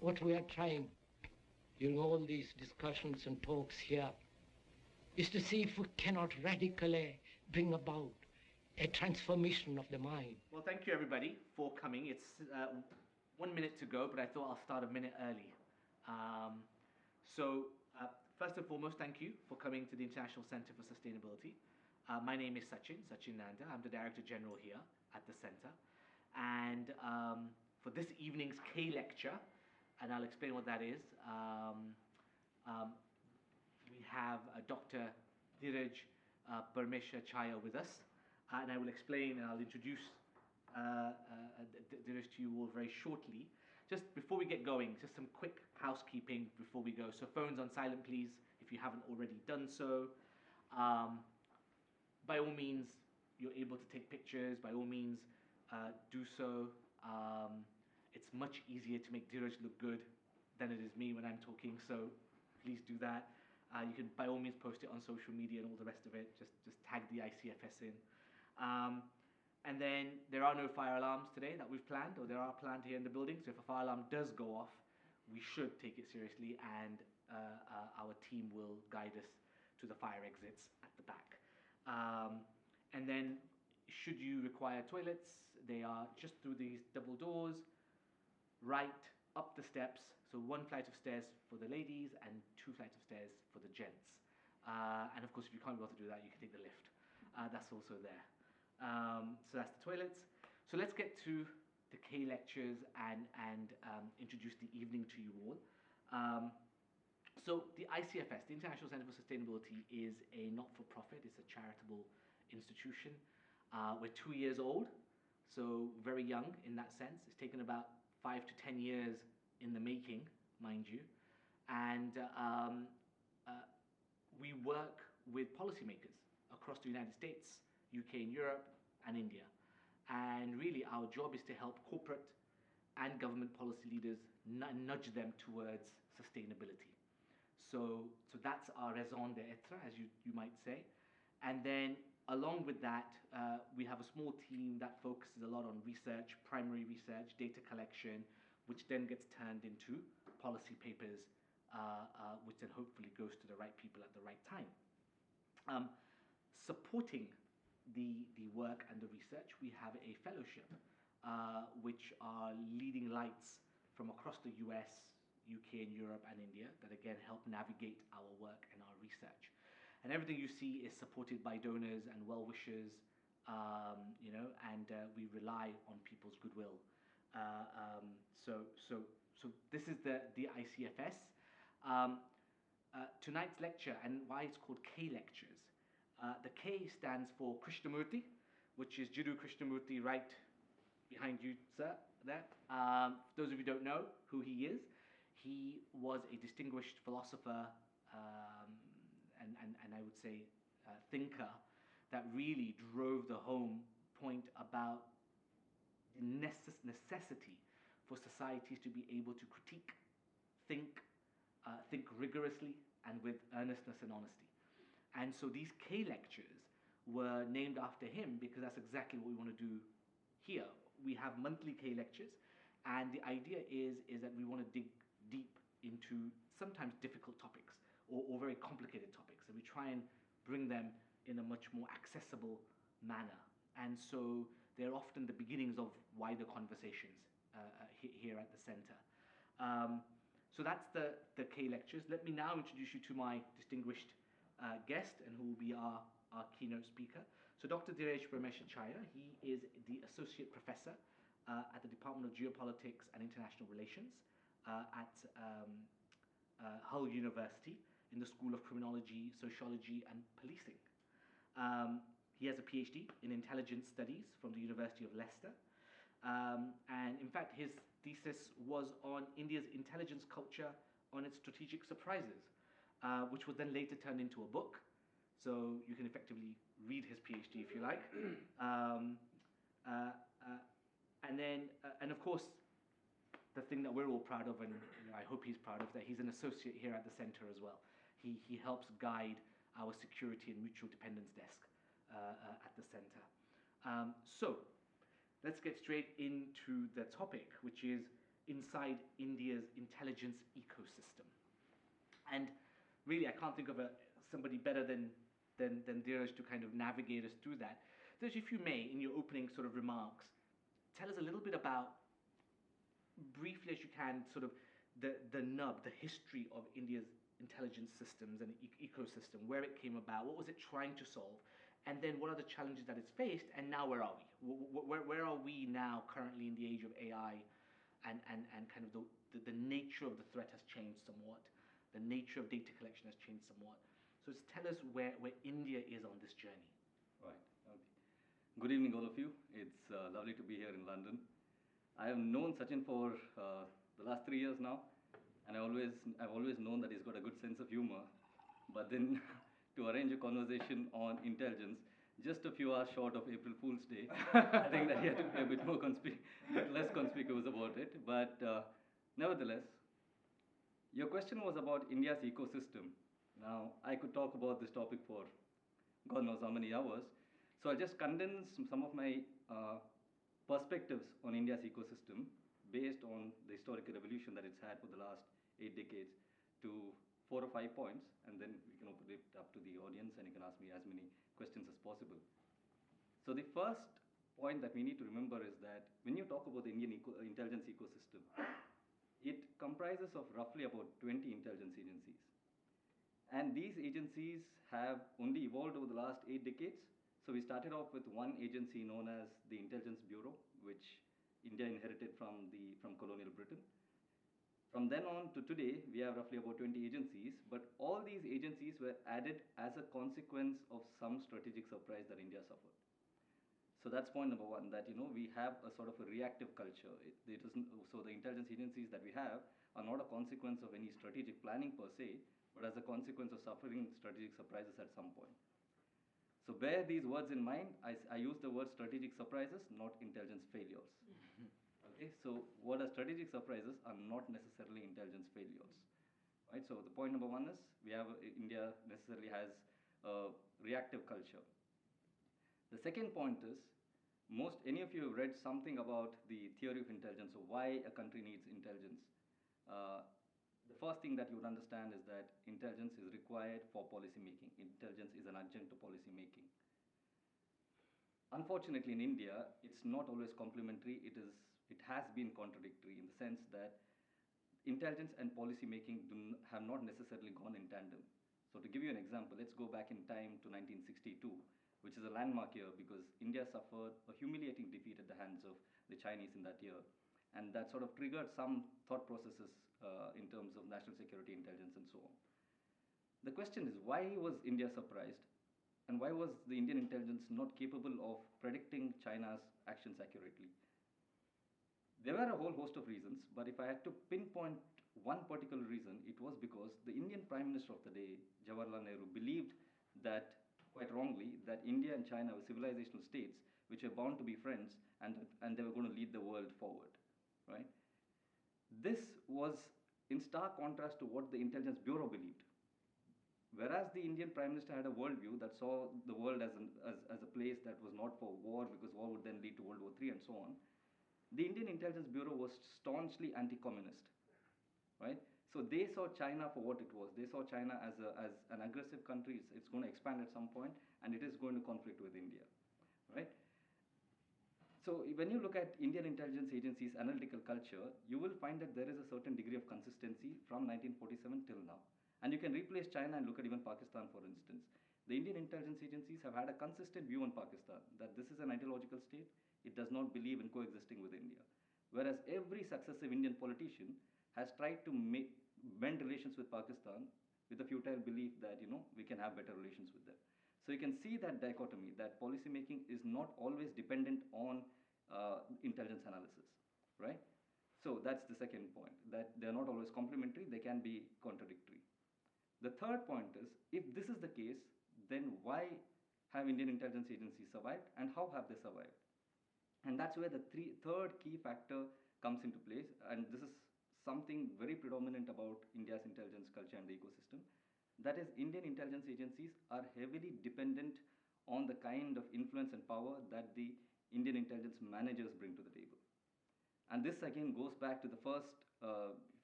what we are trying during all these discussions and talks here is to see if we cannot radically bring about a transformation of the mind. Well, thank you everybody for coming. It's 1 minute to go, but I thought I'll start a minute early. First and foremost, thank you for coming to the International Center for Sustainability. My name is Sachin Nanda. I'm the Director General here at the Center. And for this evening's K lecture, and I'll explain what that is, we have Dr. Dheeraj Paramesha Chaya with us. And I will explain and I'll introduce Dheeraj to you all very shortly. Just before we get going, just some quick housekeeping before we go. So phones on silent, please, if you haven't already done so. By all means, you're able to take pictures. By all means, do so. It's much easier to make Dheeraj look good than it is me when I'm talking, so please do that. You can, by all means, post it on social media and all the rest of it. Just tag the ICfS in. And then there are no fire alarms today that we've planned, or there are planned here in the building. So if a fire alarm does go off, we should take it seriously, and our team will guide us to the fire exits at the back. And then, should you require toilets, they are just through these double doors, right up the steps. So 1 flight of stairs for the ladies and 2 flights of stairs for the gents. And of course, if you can't be able to do that, you can take the lift. That's also there. So that's the toilets. So let's get to the K lectures and introduce the evening to you all. So the ICfS, the International Center for Sustainability, is a not-for-profit. It's a charitable institution. We're 2 years old, so very young in that sense. It's taken about 5 to 10 years in the making, mind you. And we work with policymakers across the United States, UK and Europe, and India. And really our job is to help corporate and government policy leaders nudge them towards sustainability. So that's our raison d'etre, as you might say. And then along with that, we have a small team that focuses a lot on research, primary research, data collection, which then gets turned into policy papers, which then hopefully goes to the right people at the right time. Supporting the work and the research, we have a fellowship, which are leading lights from across the US, UK and Europe and India that again help navigate our work and our research. And everything you see is supported by donors and well-wishers, and we rely on people's goodwill. So this is the ICfS. Tonight's lecture, and why it's called K lectures. The K stands for Krishnamurti, which is Jiddu Krishnamurti right behind you, sir, there. For those of you who don't know who he is, he was a distinguished philosopher and I would say thinker that really drove the home point about the necessity for societies to be able to critique, think rigorously and with earnestness and honesty. And so these K lectures were named after him because that's exactly what we want to do here. We have monthly K lectures, and the idea is that we want to dig deep into sometimes difficult topics or very complicated topics, and we try and bring them in a much more accessible manner. And so they're often the beginnings of wider conversations here at the center. So that's the K lectures. Let me now introduce you to my distinguished guest, and who will be our keynote speaker. So Dr. Dheeraj Paramesha Chaya, he is the Associate Professor at the Department of Geopolitics and International Relations at Hull University in the School of Criminology, Sociology and Policing. He has a PhD in Intelligence Studies from the University of Leicester. And in fact, his thesis was on India's intelligence culture on its strategic surprises, which was then later turned into a book. So you can effectively read his PhD if you like. And of course, the thing that we're all proud of, and I hope he's proud of, that he's an associate here at the center as well. He helps guide our security and mutual dependence desk at the center. So let's get straight into the topic, which is inside India's intelligence ecosystem. And really, I can't think of somebody better than Dheeraj to kind of navigate us through that. Dheeraj, if you may, in your opening sort of remarks, tell us a little bit about, briefly as you can, sort of the nub, the history of India's intelligence systems and ecosystem, where it came about, what was it trying to solve, and then what are the challenges that it's faced, and now where are we? Where are we now currently in the age of AI, and kind of the nature of the threat has changed somewhat, the nature of data collection has changed somewhat. So just tell us where India is on this journey. Right. Okay. Good evening, all of you. It's lovely to be here in London. I have known Sachin for the last 3 years now, and I've always known that he's got a good sense of humor. But then, to arrange a conversation on intelligence, just a few hours short of April Fool's Day, I think that he had to be a bit more bit less conspicuous about it. But nevertheless, your question was about India's ecosystem. Now, I could talk about this topic for God knows how many hours. So I'll just condense some of my perspectives on India's ecosystem based on the historical evolution that it's had for the last 8 decades to 4 or 5 points, and then we can open it up to the audience and you can ask me as many questions as possible. So the first point that we need to remember is that when you talk about the Indian intelligence ecosystem, it comprises of roughly about 20 intelligence agencies. And these agencies have only evolved over the last 8 decades. So we started off with one agency known as the Intelligence Bureau, which India inherited from colonial Britain. From then on to today, we have roughly about 20 agencies, but all these agencies were added as a consequence of some strategic surprise that India suffered. So that's point number one, that we have a sort of a reactive culture. So the intelligence agencies that we have are not a consequence of any strategic planning per se, but as a consequence of suffering strategic surprises at some point. So bear these words in mind. I use the word strategic surprises, not intelligence failures. Okay, so what are strategic surprises are not necessarily intelligence failures. Right, so the point number one is India necessarily has a reactive culture. The second point is, any of you have read something about the theory of intelligence, or why a country needs intelligence. The first thing that you would understand is that intelligence is required for policy making. Intelligence is an adjunct to policy making. Unfortunately, in India, it's not always complementary. It has been contradictory, in the sense that intelligence and policy making have not necessarily gone in tandem. So to give you an example, let's go back in time to 1962, which is a landmark year because India suffered a humiliating defeat at the hands of the Chinese in that year. And that sort of triggered some thought processes in terms of national security, intelligence, and so on. The question is, why was India surprised? And why was the Indian intelligence not capable of predicting China's actions accurately? There were a whole host of reasons, but if I had to pinpoint one particular reason, it was because the Indian Prime Minister of the day, Jawaharlal Nehru, believed that, quite wrongly, that India and China were civilizational states which were bound to be friends, and they were going to lead the world forward. Right? This was in stark contrast to what the Intelligence Bureau believed. Whereas the Indian Prime Minister had a worldview that saw the world as a place that was not for war, because war would then lead to World War III and so on, the Indian Intelligence Bureau was staunchly anti-communist. Right? So they saw China for what it was. They saw China as an aggressive country. It's going to expand at some point, and it is going to conflict with India. Right? So when you look at Indian intelligence agencies' analytical culture, you will find that there is a certain degree of consistency from 1947 till now. And you can replace China and look at even Pakistan, for instance. The Indian intelligence agencies have had a consistent view on Pakistan, that this is an ideological state. It does not believe in coexisting with India. Whereas every successive Indian politician has tried to mend relations with Pakistan with a futile belief that, we can have better relations with them. So you can see that dichotomy, that policy making is not always dependent on intelligence analysis, right? So that's the second point, that they're not always complementary, they can be contradictory. The third point is, if this is the case, then why have Indian intelligence agencies survived, and how have they survived? And that's where the third key factor comes into place, and this is something very predominant about India's intelligence culture and the ecosystem. That is, Indian intelligence agencies are heavily dependent on the kind of influence and power that the Indian intelligence managers bring to the table. And this again goes back to the first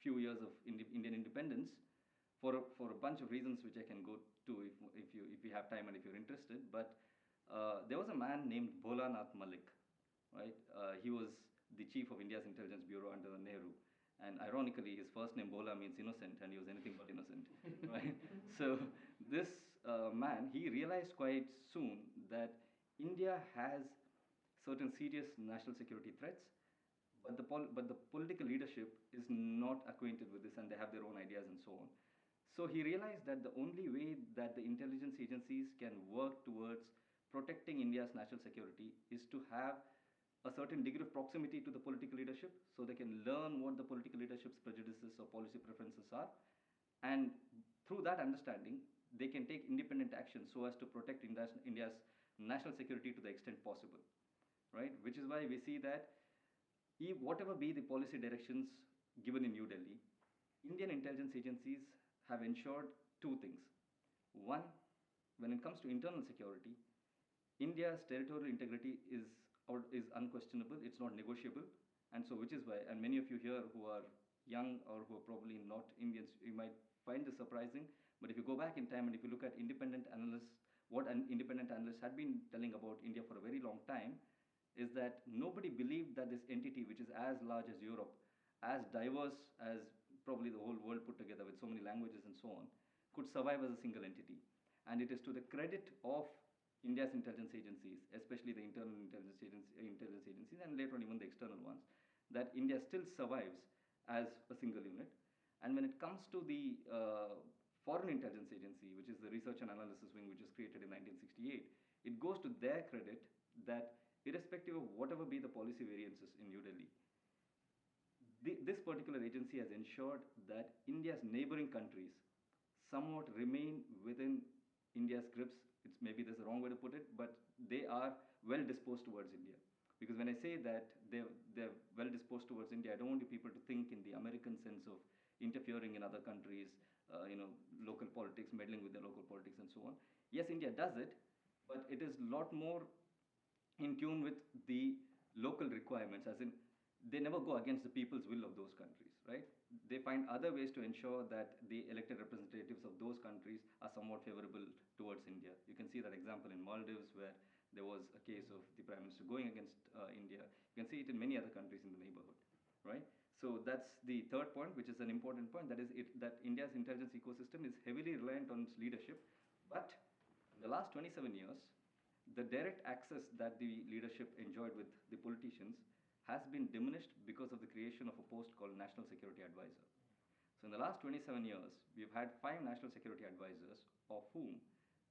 few years of Indian independence for a bunch of reasons which I can go to if you have time and if you're interested. But there was a man named Bhola Nath Malik, right? He was the chief of India's intelligence bureau under Nehru. And ironically, his first name Bhola means innocent, and he was anything but innocent, right? So this man, he realized quite soon that India has certain serious national security threats, but the political leadership is not acquainted with this, and they have their own ideas and so on. So he realized that the only way that the intelligence agencies can work towards protecting India's national security is to have a certain degree of proximity to the political leadership, so they can learn what the political leadership's prejudices or policy preferences are, and through that understanding, they can take independent action so as to protect India's national security to the extent possible, right? Which is why we see that whatever be the policy directions given in New Delhi, Indian intelligence agencies have ensured two things. One, when it comes to internal security, India's territorial integrity is unquestionable, it's not negotiable, and so which is why, and many of you here who are young or who are probably not Indians, you might find this surprising, but if you go back in time and if you look at independent analysts, what an independent analysts had been telling about India for a very long time, is that nobody believed that this entity, which is as large as Europe, as diverse as probably the whole world put together with so many languages and so on, could survive as a single entity. And it is to the credit of India's intelligence agencies, especially the internal intelligence agencies, and later on even the external ones, that India still survives as a single unit. And when it comes to the Foreign Intelligence Agency, which is the Research and Analysis Wing, which was created in 1968, it goes to their credit that irrespective of whatever be the policy variances in New Delhi, this particular agency has ensured that India's neighboring countries somewhat remain within India's grips. It's maybe there's a wrong way to put it, but they are well disposed towards India. Because when I say that they're well disposed towards India, I don't want you people to think in the American sense of interfering in other countries, local politics, meddling with their local politics and so on. Yes, India does it, but it is a lot more in tune with the local requirements, as in they never go against the people's will of those countries, right? They find other ways to ensure that the elected representatives of those countries are somewhat favorable towards India. You can see that example in Maldives, where there was a case of the Prime Minister going against India. You can see it in many other countries in the neighborhood, right? So that's the third point, which is an important point, that is that India's intelligence ecosystem is heavily reliant on its leadership, but in the last 27 years, the direct access that the leadership enjoyed with the politicians has been diminished because of the creation of a post called National Security Advisor. So in the last 27 years, we've had 5 National Security Advisors, of whom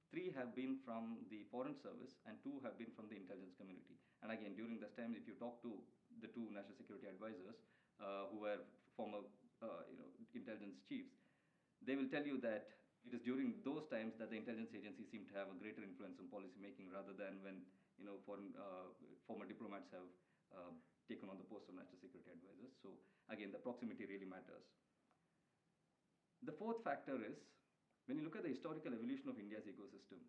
3 have been from the Foreign Service and 2 have been from the intelligence community. And again, during this time, if you talk to the 2 National Security Advisors, who were former intelligence chiefs, they will tell you that it is during those times that the intelligence agencies seem to have a greater influence on policy making rather than when former diplomats have taken on the post of national security advisors. So again, the proximity really matters. The fourth factor is, when you look at the historical evolution of India's ecosystem,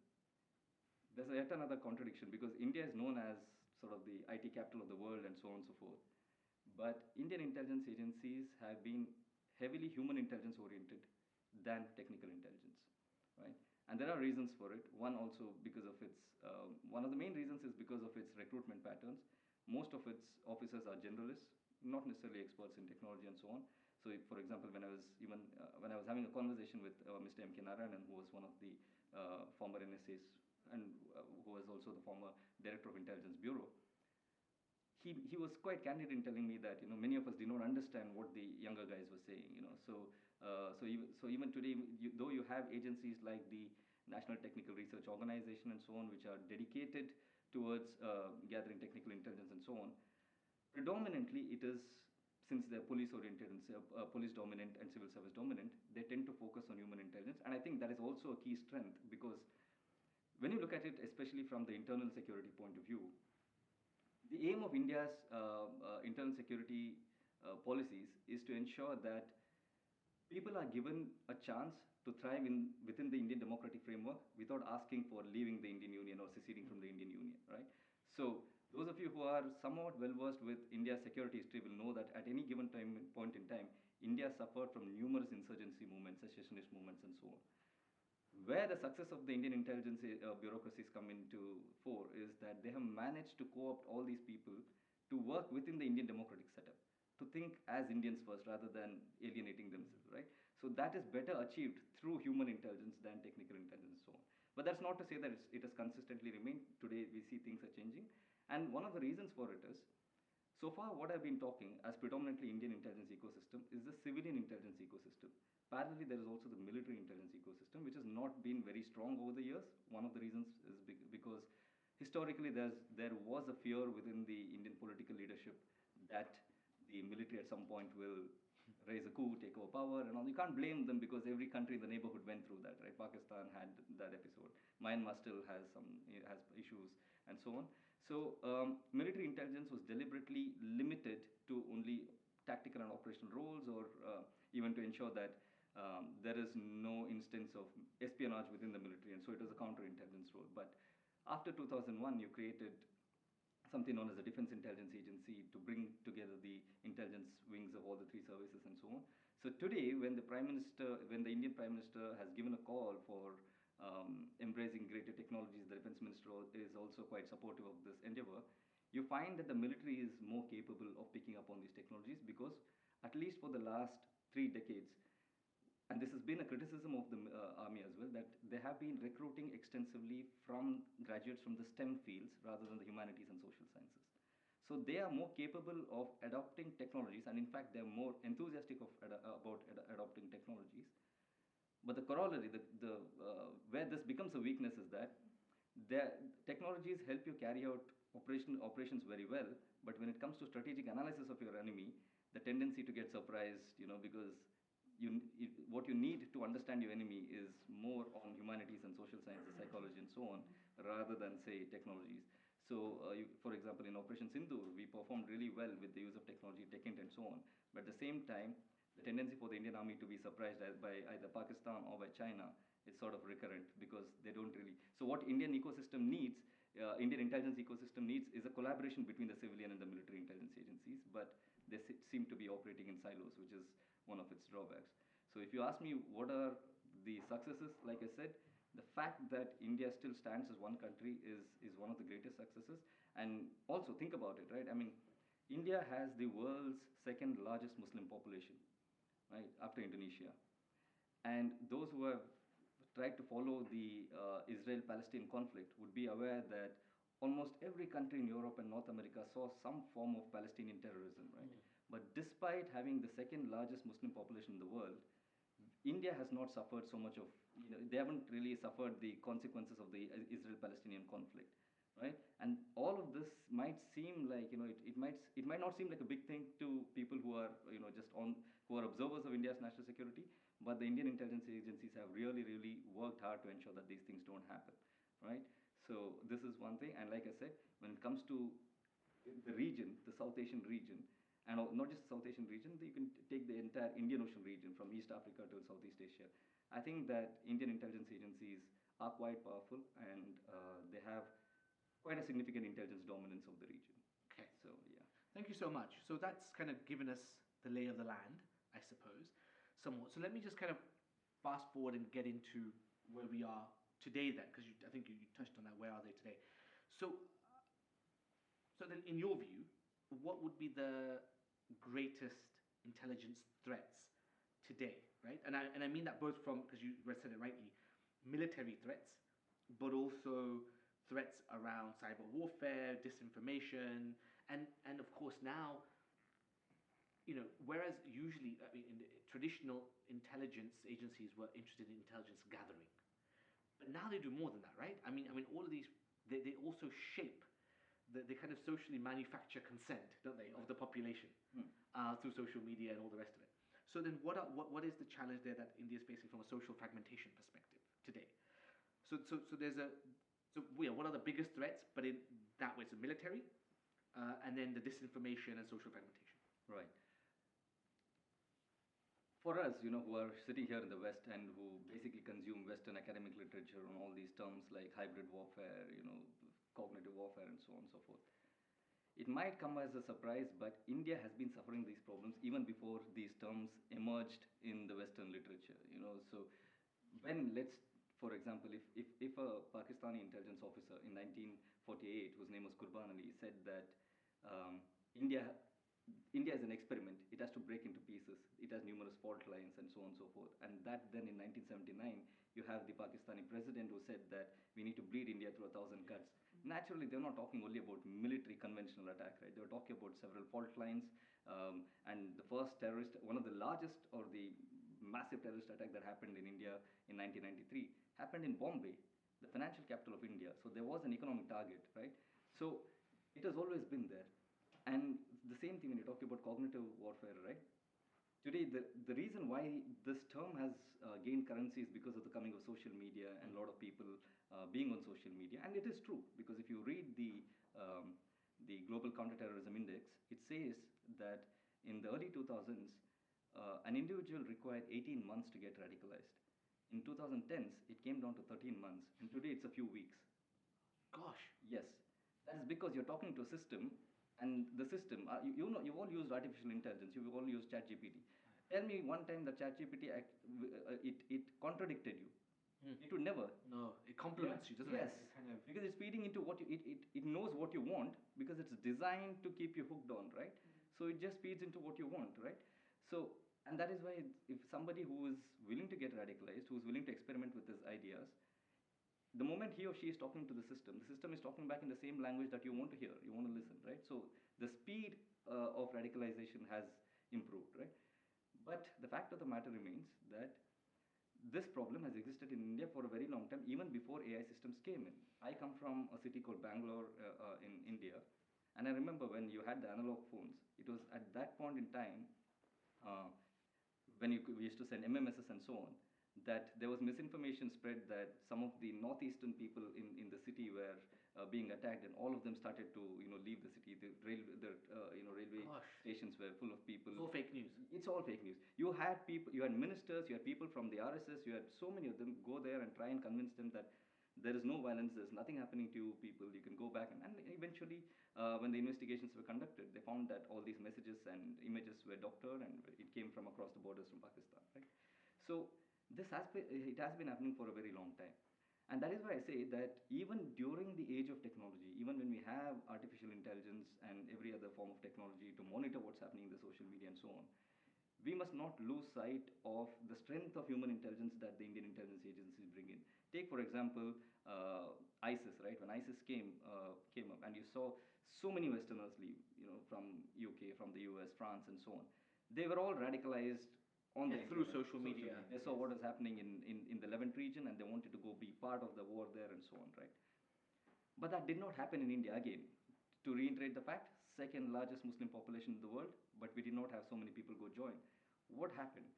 there's yet another contradiction, because India is known as sort of the IT capital of the world and so on and so forth. But Indian intelligence agencies have been heavily human intelligence oriented than technical intelligence, right? And there are reasons for it. One also because of its, one of the main reasons is because of its recruitment patterns. Most of its officers are generalists, not necessarily experts in technology and so on. So, for example, when I was having a conversation with Mr. M.K. Narayanan, who was one of the former NSAs and who was also the former director of Intelligence Bureau, he was quite candid in telling me that many of us did not understand what the younger guys were saying. So even today, though you have agencies like the National Technical Research Organization and so on, which are dedicated towards gathering technical intelligence and so on, predominantly it is, since they're police oriented and police dominant and civil service dominant, they tend to focus on human intelligence. And I think that is also a key strength, because when you look at it, especially from the internal security point of view, the aim of India's internal security policies is to ensure that people are given a chance to thrive within the Indian democratic framework without asking for leaving the Indian Union or seceding from the Indian Union, right? So Those of you who are somewhat well versed with India's security history will know that at any given point in time, India suffered from numerous insurgency movements, secessionist movements, and so on. Where the success of the Indian intelligence bureaucracies come into fore is that they have managed to co-opt all these people to work within the Indian democratic setup, to think as Indians first rather than alienating themselves, right? So that is better achieved through human intelligence than technical intelligence and so on. But that's not to say that it has consistently remained. Today we see things are changing. And one of the reasons for it is, so far what I've been talking as predominantly Indian intelligence ecosystem is the civilian intelligence ecosystem. Parallelly, there is also the military intelligence ecosystem, which has not been very strong over the years. One of the reasons is because historically there was a fear within the Indian political leadership that the military at some point will raise a coup, take over power, and all. You can't blame them because every country in the neighborhood went through that, right? Pakistan had that episode. Myanmar still has has issues, and so on. So military intelligence was deliberately limited to only tactical and operational roles, or even to ensure that there is no instance of espionage within the military, and so it was a counterintelligence role. But after 2001, you created something known as the Defense Intelligence Agency to bring together the intelligence wings of all the three services and so on. So today, when the Indian Prime Minister has given a call for embracing greater technologies, the Defense Minister is also quite supportive of this endeavor. You find that the military is more capable of picking up on these technologies because, at least for the last 3 decades, and this has been a criticism of the army as well, that they have been recruiting extensively from graduates from the STEM fields rather than the humanities and social sciences. So they are more capable of adopting technologies, and in fact, they're more enthusiastic about adopting technologies. But the corollary, where this becomes a weakness, is that the technologies help you carry out operations very well, but when it comes to strategic analysis of your enemy, the tendency to get surprised, because what you need to understand your enemy is more on humanities and social sciences, psychology, and so on, rather than, say, technologies. So, for example, in Operation Sindoor, we performed really well with the use of technology, TechInt, and so on. But at the same time, the tendency for the Indian army to be surprised by either Pakistan or by China is sort of recurrent, because they don't really. So, what Indian ecosystem needs, Indian intelligence ecosystem needs, is a collaboration between the civilian and the military intelligence agencies. But they seem to be operating in silos, which is one of its drawbacks. So if you ask me what are the successes, like I said, the fact that India still stands as one country is one of the greatest successes. And also think about it, right? I mean, India has the world's second largest Muslim population, right, after Indonesia. And those who have tried to follow the Israel-Palestine conflict would be aware that almost every country in Europe and North America saw some form of Palestinian terrorism, right? But despite having the second largest Muslim population in the world, India has not suffered so much of, they haven't really suffered the consequences of the Israel-Palestinian conflict, right? And all of this might seem like, it might not seem like a big thing to people who are, who are observers of India's national security, but the Indian intelligence agencies have really, really worked hard to ensure that these things don't happen, right? So this is one thing, and like I said, when it comes to the region, the South Asian region, and not just the South Asian region, you can take the entire Indian Ocean region from East Africa to Southeast Asia. I think that Indian intelligence agencies are quite powerful, and they have quite a significant intelligence dominance of the region. Okay. So, yeah. Thank you so much. So that's kind of given us the lay of the land, I suppose, somewhat. So let me just kind of fast forward and get into where we are today then, because I think you touched on that. Where are they today? So then, in your view, what would be the greatest intelligence threats today, right? And I mean that both from, because you said it rightly, military threats, but also threats around cyber warfare, disinformation, and of course now, whereas usually, in the traditional intelligence agencies were interested in intelligence gathering, but now they do more than that, right? I mean, all of these, they also shape. They kind of socially manufacture consent, don't they, of the population through social media and all the rest of it. So then, what is the challenge there that India is facing from a social fragmentation perspective today? So what are the biggest threats? But in that way, it's the military, and then the disinformation and social fragmentation. Right. For us, who are sitting here in the West and who basically consume Western academic literature on all these terms like hybrid warfare, cognitive warfare, and so on and so forth, it might come as a surprise, but India has been suffering these problems even before these terms emerged in the Western literature. So when let's, for example, if a Pakistani intelligence officer in 1948, whose name was Qurban Ali, said that um, India India is an experiment. It has to break into pieces. It has numerous fault lines and so on and so forth. And that then in 1979, you have the Pakistani president who said that we need to bleed India through 1,000 cuts. Naturally, they're not talking only about military conventional attack, right? They're talking about several fault lines. And the first terrorist, one of the largest or the massive terrorist attack that happened in India in 1993 happened in Bombay, the financial capital of India. So there was an economic target, right? So it has always been there. And the same thing when you talk about cognitive warfare, right? Today, the reason why this term has gained currency is because of the coming of social media and a lot of people being on social media. And it is true, because if you read the Global Counterterrorism Index, it says that in the early 2000s, an individual required 18 months to get radicalized. In 2010s, it came down to 13 months, and today it's a few weeks. Gosh. Yes, that is because you're talking to a system, and the system, you've all used artificial intelligence, you've all used ChatGPT. Tell me one time that ChatGPT, it contradicted you. It would never. No, it complements you, doesn't Yes, it? It kind of, because it's feeding into what it knows what you want, because it's designed to keep you hooked on, right? So it just feeds into what you want, right? So, and that is why if somebody who is willing to get radicalized, who is willing to experiment with his ideas, the moment he or she is talking to the system is talking back in the same language that you want to hear, you want to listen, right? So the speed of radicalization has improved, right? But the fact of the matter remains that this problem has existed in India for a very long time, even before AI systems came in. I come from a city called Bangalore in India, and I remember when you had the analog phones, it was at that point in time uh, when we used to send MMSs and so on, that there was misinformation spread that some of the northeastern people in the city were being attacked, and all of them started to leave the city. Railway gosh. stations were full of people. It's all fake news. It's all fake news. You had people, you had ministers, you had people from the RSS, you had so many of them go there and try and convince them that there is no violence, there's nothing happening to you people, you can go back. And eventually, when the investigations were conducted, they found that all these messages and images were doctored, and it came from across the borders from Pakistan, right? So it has been happening for a very long time. And that is why I say that even during the age of technology, even when we have artificial intelligence and every other form of technology to monitor what's happening in the social media and so on, we must not lose sight of the strength of human intelligence that the Indian intelligence agencies bring in. Take, for example, ISIS, right? When ISIS came up, and you saw so many Westerners leave, from UK, from the US, France, and so on. They were all radicalized on the through internet, social media. They saw what was happening in the Levant region, and they wanted to go be part of the war there and so on, right? But that did not happen in India again. To reiterate the fact, second largest Muslim population in the world, but we did not have so many people go join. What happened?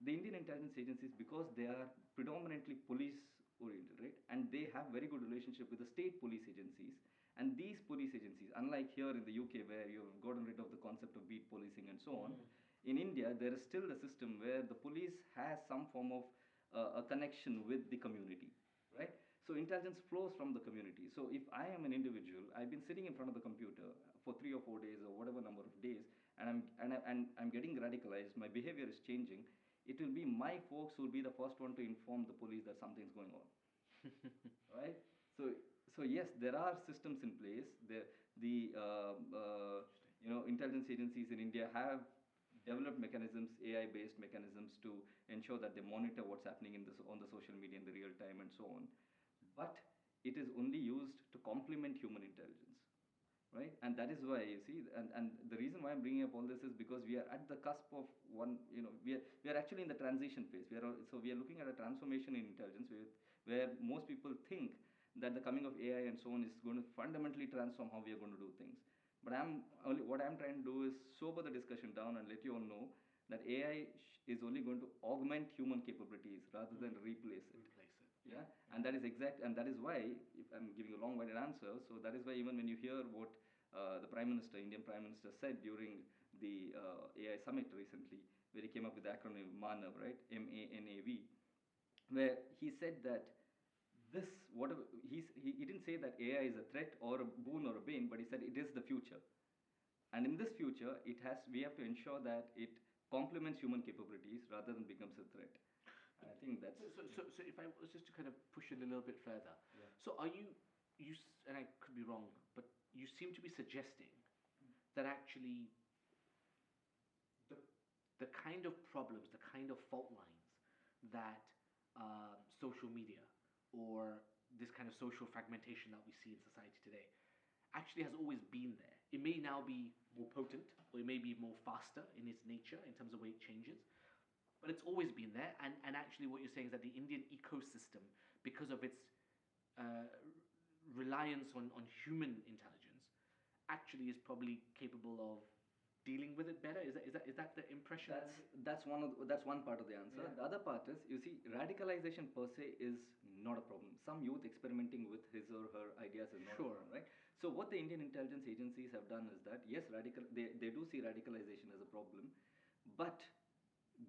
The Indian intelligence agencies, because they are predominantly police oriented, right? And they have very good relationship with the state police agencies. And these police agencies, unlike here in the UK where you've gotten rid of the concept of beat policing and so on, in India there is still a system where the police has some form of a connection with the community, right? So intelligence flows from the community. So if I am an individual, I've been sitting in front of the computer for 3 or 4 days or whatever number of days, and I'm getting radicalized. My behavior is changing. It will be my folks who will be the first one to inform the police that something's going on, right? So yes, there are systems in place. Intelligence agencies in India have developed mechanisms, AI-based mechanisms, to ensure that they monitor what's happening on the social media in the real time and so on. But it is only used to complement human intelligence, right? And that is why, you see, and the reason why I'm bringing up all this is because we are at the cusp of we are actually in the transition phase. So we are looking at a transformation in intelligence where most people think that the coming of AI and so on is going to fundamentally transform how we are going to do things. But what I'm trying to do is sober the discussion down and let you all know that AI is only going to augment human capabilities rather than replace it. Yeah, and that is and that is why, if I'm giving a long-winded answer, so that is why even when you hear what the Prime Minister, Indian Prime Minister, said during the AI summit recently, where he came up with the acronym MANAV, right, MANAV, where he said that this, whatever, he didn't say that AI is a threat or a boon or a bane, but he said it is the future. And in this future, we have to ensure that it complements human capabilities rather than becomes a threat. And I think that's... So if I was just to kind of push it a little bit further, so are and I could be wrong, but you seem to be suggesting that actually the kind of problems, the kind of fault lines that social media or this kind of social fragmentation that we see in society today actually has always been there. It may now be more potent, or it may be more faster in its nature in terms of the way it changes, but it's always been there. And actually what you're saying is that the Indian ecosystem, because of its reliance on human intelligence, actually is probably capable of dealing with it better. Is that the impression? That's one part of the answer. Yeah. The other part is, you see, radicalization per se is not a problem. Some youth experimenting with his or her ideas is not a problem, right? So what the Indian intelligence agencies have done is that, yes, they do see radicalization as a problem, but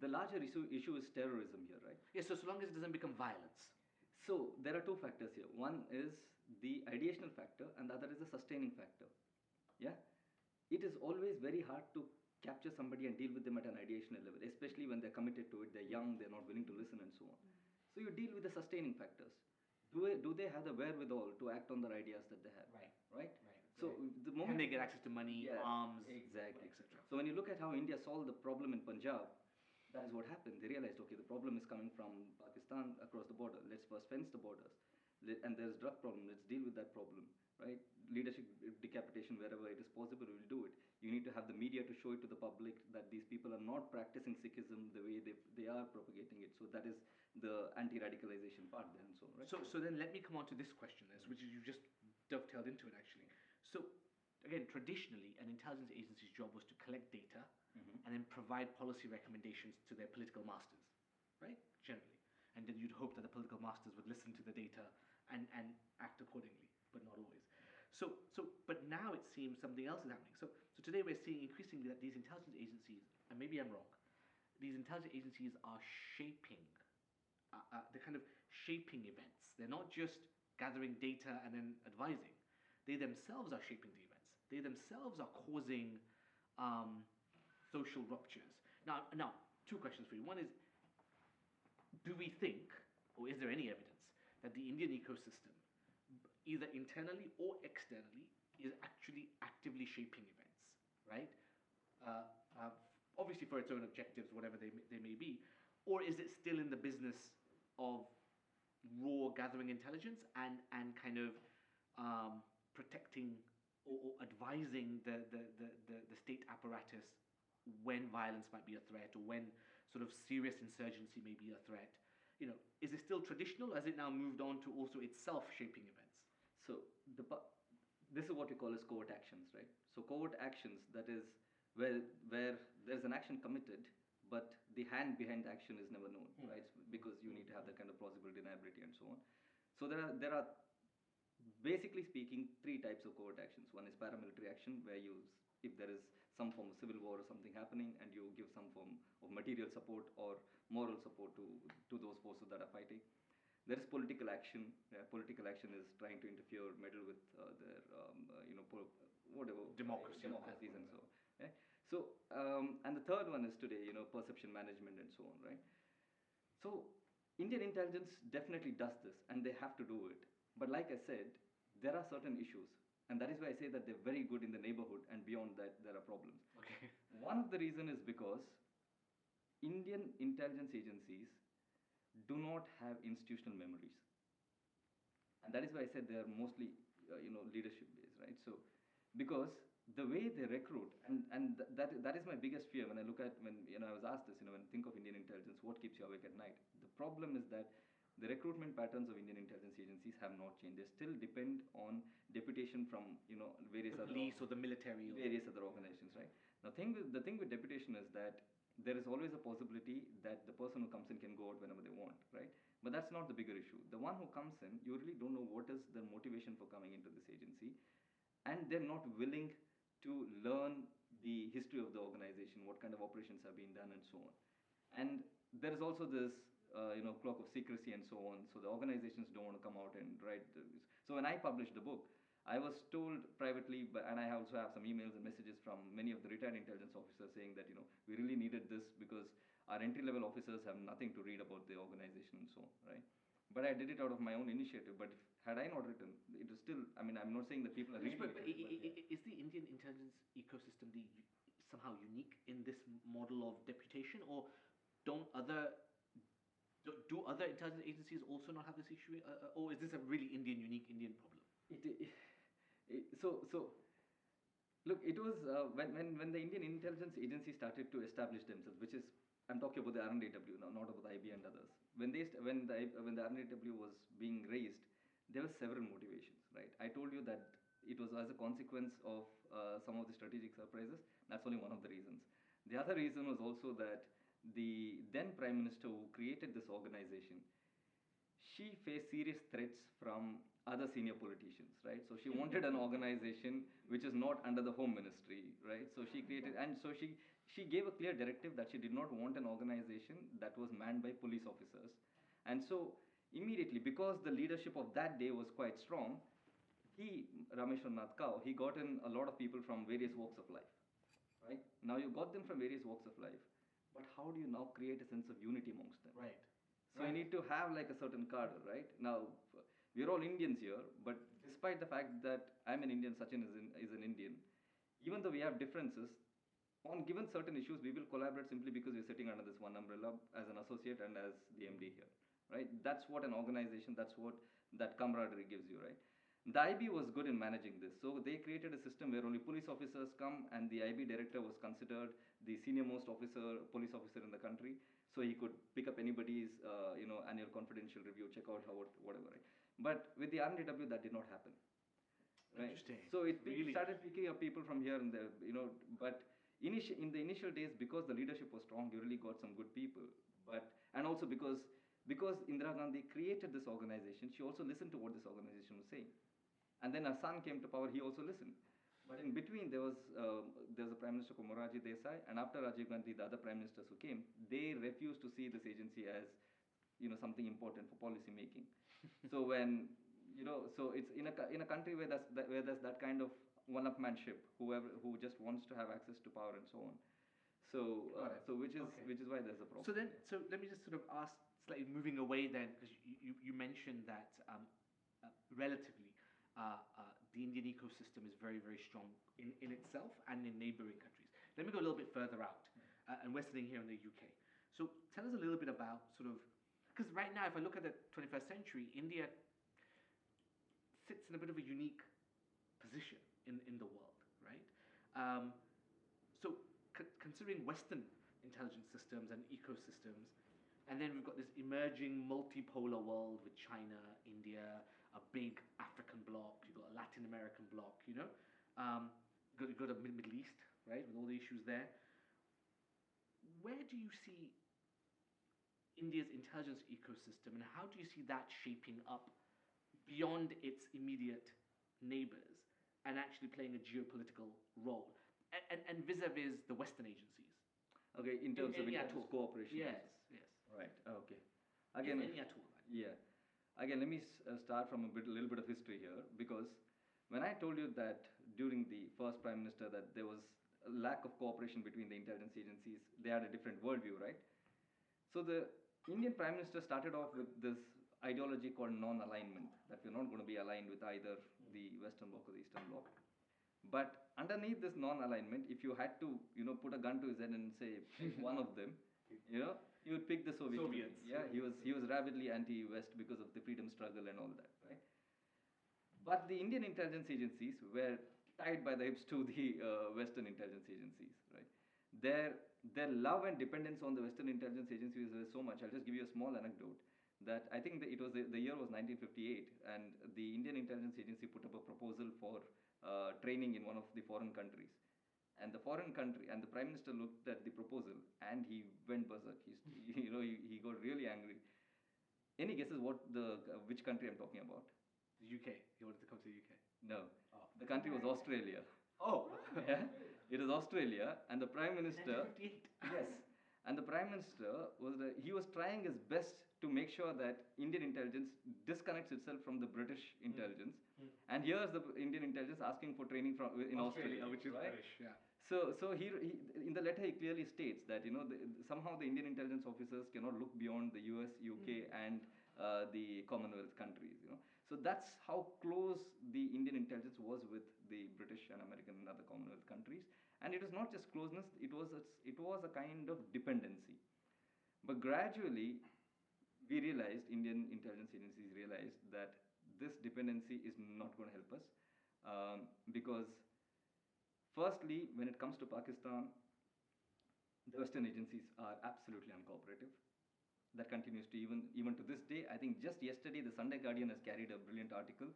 the larger issue is terrorism here, right? Yes, so long as it doesn't become violence. So there are two factors here. One is the ideational factor, and the other is the sustaining factor. Yeah, it is always very hard to capture somebody and deal with them at an ideational level, especially when they're committed to it, they're young, they're not willing to listen, and so on. So you deal with the sustaining factors. Do they have the wherewithal to act on their ideas that they have? Right. So the moment, can they get access to money, arms, exactly, etc. So when you look at how India solved the problem in Punjab, that is what happened. They realized, okay, the problem is coming from Pakistan across the border. Let's first fence the borders. And there's drug problem. Let's deal with that problem, right? Leadership decapitation wherever it is possible, we will do it. You need to have the media to show it to the public that these people are not practicing Sikhism the way they are propagating it. So that is the anti-radicalization part then, so right. So then let me come on to this question, which is you just dovetailed into it actually. So again, traditionally, an intelligence agency's job was to collect data and then provide policy recommendations to their political masters, right? Generally. And then you'd hope that the political masters would listen to the data and act accordingly, but not always. But now it seems something else is happening. So today we're seeing increasingly that these intelligence agencies, and maybe I'm wrong, these intelligence agencies are shaping, they're kind of shaping events. They're not just gathering data and then advising. They themselves are shaping the events. They themselves are causing social ruptures. Now, two questions for you. One is, do we think, or is there any evidence, that the Indian ecosystem, either internally or externally, is actually actively shaping events, right? Obviously for its own objectives, whatever they may be, or is it still in the business of raw gathering intelligence and kind of protecting or advising the state apparatus when violence might be a threat, or when sort of serious insurgency may be a threat? You know, is it still traditional, or has it now moved on to also itself shaping events? So this is what we call as covert actions, right? So covert actions, that is where there's an action committed, but the hand behind action is never known, right? Because you need to have that kind of plausible deniability and so on. So there are basically speaking three types of covert actions. One is paramilitary action, where if there is some form of civil war or something happening, and you give some form of material support or moral support to those forces that are fighting. There is political action. Political action is trying to interfere, meddle with their, whatever democracies and so on. Right? So, and the third one is today, perception management and so on, right? So, Indian intelligence definitely does this, and they have to do it. But like I said, there are certain issues, and that is why I say that they're very good in the neighborhood, and beyond that, there are problems. Okay. One of the reasons is because Indian intelligence agencies do not have institutional memories. And that is why I said they are mostly, leadership based, right? So, because the way they recruit, and that is my biggest fear when I look at, when I was asked this, when I think of Indian intelligence, what keeps you awake at night? The problem is that the recruitment patterns of Indian intelligence agencies have not changed. They still depend on deputation from, various the other police or the military, or various other organizations, right? Now, the thing with deputation is that there is always a possibility that the person who comes in can go out whenever they want, right? But that's not the bigger issue. The one who comes in, you really don't know what is their motivation for coming into this agency, and they're not willing to learn the history of the organization, what kind of operations have been done, and so on. And there is also this cloak of secrecy and so on. So the organizations don't want to come out and write. So when I published the book, I was told privately, and I also have some emails and messages from many of the retired intelligence officers saying that we really needed this because our entry-level officers have nothing to read about the organization and so on, right? But I did it out of my own initiative. But had I not written, it was still. I mean, I'm not saying that people are reading But it. is the Indian intelligence ecosystem somehow unique in this model of deputation, or don't other do other intelligence agencies also not have this issue, or is this a really unique Indian problem? So look, it was when the Indian intelligence agency started to establish themselves, which is I'm talking about the RNAW now, not about the IB and others. When the RNAW was being raised, there were several motivations, right? I told you that it was as a consequence of some of the strategic surprises. That's only one of the reasons. The other reason was also that the then Prime Minister who created this organization, she faced serious threats from other senior politicians, right? So she wanted an organization which is not under the Home Ministry, right? So she created, and so she gave a clear directive that she did not want an organization that was manned by police officers. And so immediately, because the leadership of that day was quite strong, Rameshwar Kao, he got in a lot of people from various walks of life, right? Now you got them from various walks of life, but how do you now create a sense of unity amongst them? Right. So you need to have like a certain cadre, right? Now, we're all Indians here, but despite the fact that I'm an Indian, Sachin is an Indian, even though we have differences, on given certain issues, we will collaborate simply because we're sitting under this one umbrella as an associate and as the MD here, right? That's what an organization, that's what that camaraderie gives you, right? The IB was good in managing this. So they created a system where only police officers come, and the IB director was considered the senior most police officer in the country. So he could pick up anybody's annual confidential review, check out whatever, right? But with the RNDW, that did not happen. Right? Interesting. So it Really? started picking up people from here and there, but in the initial days, because the leadership was strong, you really got some good people. And also because Indira Gandhi created this organization, she also listened to what this organization was saying. And then her son came to power, he also listened. But in between, there was a Prime Minister called Morarji Desai, and after Rajiv Gandhi, the other Prime Ministers who came, they refused to see this agency as something important for policy making. So so it's in a country where there's that kind of one-upmanship, who just wants to have access to power and so on. So which is why there's a problem. So let me just sort of ask, slightly moving away then, because you mentioned that relatively the Indian ecosystem is very, very strong in itself and in neighboring countries. Let me go a little bit further out, and we're sitting here in the UK. So tell us a little bit about sort of, because right now, if I look at the 21st century, India sits in a bit of a unique position in the world, right? So considering Western intelligence systems and ecosystems, and then we've got this emerging multipolar world with China, India, a big African bloc, you've got a Latin American bloc, you've got a Middle East, right, with all the issues there. Where do you see India's intelligence ecosystem, and how do you see that shaping up beyond its immediate neighbors and actually playing a geopolitical role, and vis-a-vis the Western agencies? Okay, in terms of intelligence cooperation. Yes. Right. Okay. Again, any at all. Yeah. Again, let me start from a little bit of history here, because when I told you that during the first Prime Minister that there was a lack of cooperation between the intelligence agencies, they had a different worldview, right? So the Indian Prime Minister started off with this ideology called non-alignment, that we're not going to be aligned with either the Western Bloc or the Eastern Bloc. But underneath this non-alignment, if you had to, put a gun to his head and say, pick one of them, he would pick the Soviets. Yeah, he was rabidly anti-West because of the freedom struggle and all that, right? But the Indian intelligence agencies were tied by the hips to the Western intelligence agencies, right? Their love and dependence on the Western intelligence agencies was so much. I'll just give you a small anecdote. That I think that it was the year was 1958, and the Indian intelligence agency put up a proposal for training in one of the foreign countries. And the foreign country, and the Prime Minister looked at the proposal, and he went berserk. He got really angry. Any guesses which country I'm talking about? The UK. He wanted to come to the UK. No. Oh. The country was Australia. Oh. Yeah. It was Australia, and the Prime Minister. 1958. Yes. And the Prime Minister he was trying his best to make sure that Indian intelligence disconnects itself from the British intelligence. And here's the Indian intelligence asking for training from in Australia, which is right? British, yeah. So he in the letter he clearly states that somehow the Indian intelligence officers cannot look beyond the US, UK, and the Commonwealth countries. So that's how close the Indian intelligence was with the British and American and other Commonwealth countries. And it was not just closeness; it was a kind of dependency. But gradually, we realized, Indian intelligence agencies realized that this dependency is not going to help us, because firstly, when it comes to Pakistan, the Western agencies are absolutely uncooperative. That continues to even to this day. I think just yesterday, the Sunday Guardian has carried a brilliant article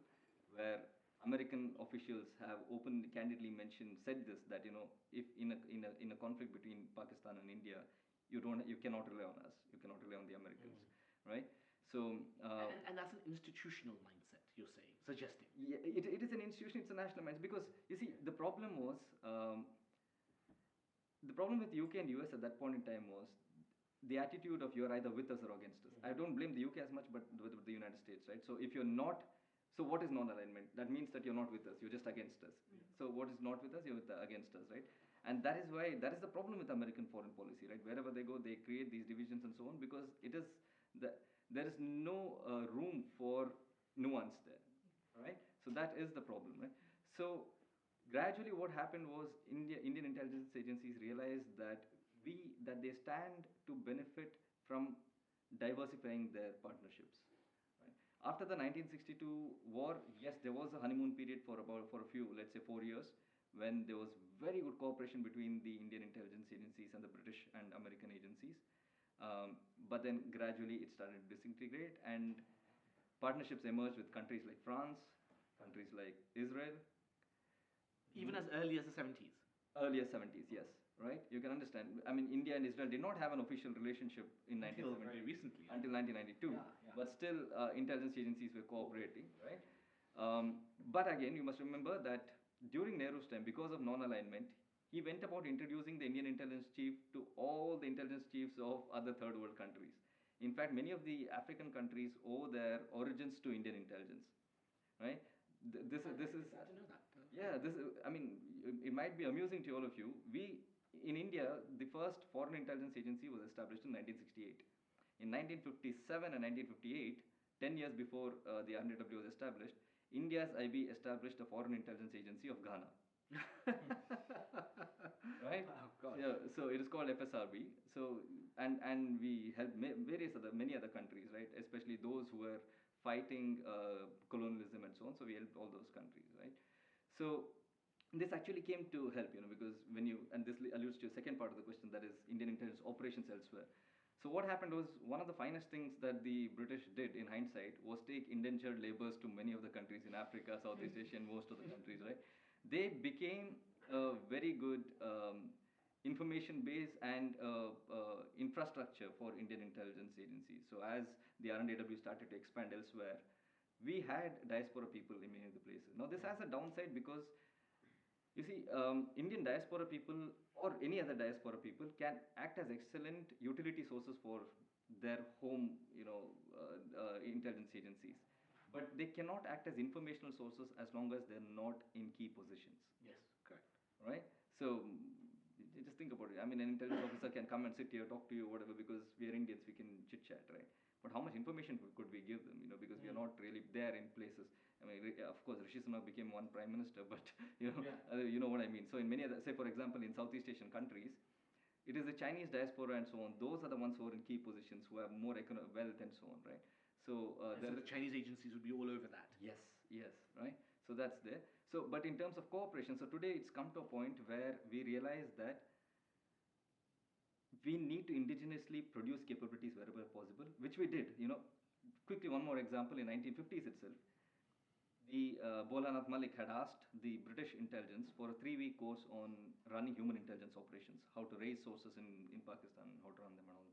where American officials have openly, candidly said this, that if in a conflict between Pakistan and India, you cannot rely on us, you cannot rely on the Americans, right? So and that's an institutional mindset, you're saying, suggesting. yeah, it is an institution, it's a national mindset, because you see the problem was. The problem with UK and US at that point in time was the attitude of you're either with us or against us. I don't blame the UK as much, but with the United States, right? So if you're not, so what is non-alignment? That means that you're not with us, you're just against us. So what is not with us? You're against us, right? And that is the problem with American foreign policy, right? Wherever they go, they create these divisions and so on, because there is no room for nuance there, right? So that is the problem, right? So gradually what happened was Indian intelligence agencies realized that they stand to benefit from diversifying their partnerships. Right? After the 1962 war, yes, there was a honeymoon period for a few, let's say 4 years, when there was very good cooperation between the Indian intelligence agencies and the British and American agencies. But then gradually it started to disintegrate, and partnerships emerged with countries like France, countries like Israel. Even as early as the 70s. Earlier 70s, yes, right? You can understand. I mean, India and Israel did not have an official relationship in Until 1970, very recently. until 1992, Yeah. but still intelligence agencies were cooperating, right? But again, you must remember that during Nehru's time, because of non-alignment, he went about introducing the Indian intelligence chief to all the intelligence chiefs of other third world countries. In fact, many of the African countries owe their origins to Indian intelligence, right? This is Glad to know that. yeah, I mean, it might be amusing to all of you. In India, the first foreign intelligence agency was established in 1968. In 1957 and 1958, 10 years before the RNW was established, India's IB established a foreign intelligence agency of Ghana. Right? Oh, gosh. Yeah, so it is called FSRB. So and we helped many other countries, right? Especially those who were fighting colonialism and so on. So we helped all those countries, right? So this actually came to help, because and this alludes to a second part of the question, that is Indian intelligence operations elsewhere. So what happened was, one of the finest things that the British did in hindsight was take indentured laborers to many of the countries in Africa, Southeast Asia, and most of the countries, right? They became a very good information base and infrastructure for Indian intelligence agencies. So as the RNW started to expand elsewhere, we had diaspora people in many of the places. Now this has a downside, because you see, Indian diaspora people or any other diaspora people can act as excellent utility sources for their home, intelligence agencies. But they cannot act as informational sources as long as they're not in key positions. Yes, correct. Right? So just think about it. I mean, an intelligence officer can come and sit here, talk to you, whatever, because we are Indians, we can chit chat, right? But how much information could we give them? Because we are not really there in places. I mean, of course, Rishi Sunak became one prime minister, but you know what I mean. So in many other, say for example, in Southeast Asian countries, it is the Chinese diaspora and so on. Those are the ones who are in key positions, who have more wealth and so on, right? So so the Chinese agencies would be all over that. Yes, right. So that's there. So, but in terms of cooperation, so today it's come to a point where we realize that we need to indigenously produce capabilities wherever possible, which we did. Quickly, one more example. In 1950s itself, the Bolanath Malik had asked the British intelligence for a 3-week course on running human intelligence operations, how to raise sources in Pakistan, how to run them and all.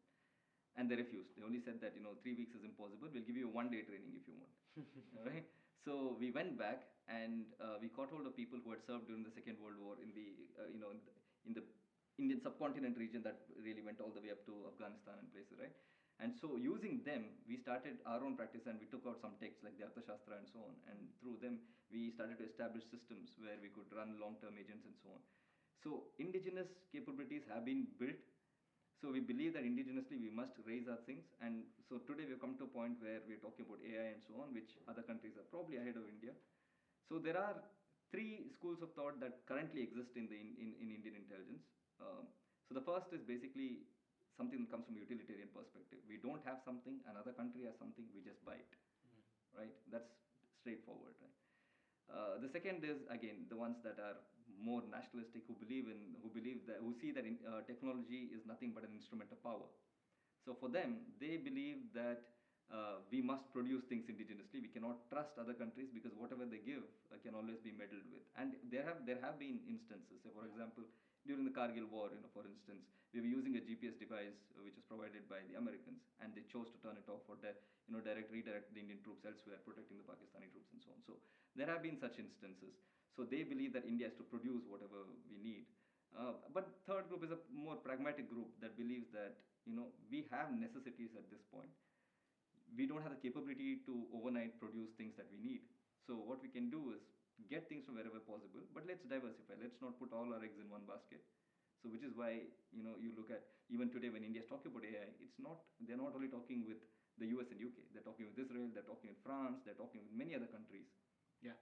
And they refused. They only said that 3 weeks is impossible. We'll give you a 1-day training if you want. All right. So we went back and we caught hold of people who had served during the Second World War in the Indian subcontinent region that really went all the way up to Afghanistan and places, right? And so using them, we started our own practice and we took out some texts like the Arthashastra and so on. And through them, we started to establish systems where we could run long-term agents and so on. So indigenous capabilities have been built. So we believe that indigenously we must raise our things. And so today we've come to a point where we're talking about AI and so on, which other countries are probably ahead of India. So there are three schools of thought that currently exist in Indian intelligence. So the first is basically something that comes from a utilitarian perspective. We don't have something, another country has something, we just buy it, right? That's straightforward, right? The second is again the ones that are more nationalistic, who see that technology is nothing but an instrument of power. So for them, they believe that we must produce things indigenously. We cannot trust other countries because whatever they give can always be meddled with. And there have been instances. Say for example, during the Kargil war, for instance, we were using a GPS device which was provided by the Americans, and they chose to turn it off or redirect the Indian troops elsewhere, protecting the Pakistani troops and so on. So there have been such instances. So they believe that India has to produce whatever we need. But third group is a more pragmatic group that believes that we have necessities at this point. We don't have the capability to overnight produce things that we need. So what we can do is get things from wherever possible, but let's diversify. Let's not put all our eggs in one basket. So which is why you look at even today when India is talking about AI, they're not only talking with the US and UK. They're talking with Israel. They're talking with France. They're talking with many other countries. Yeah.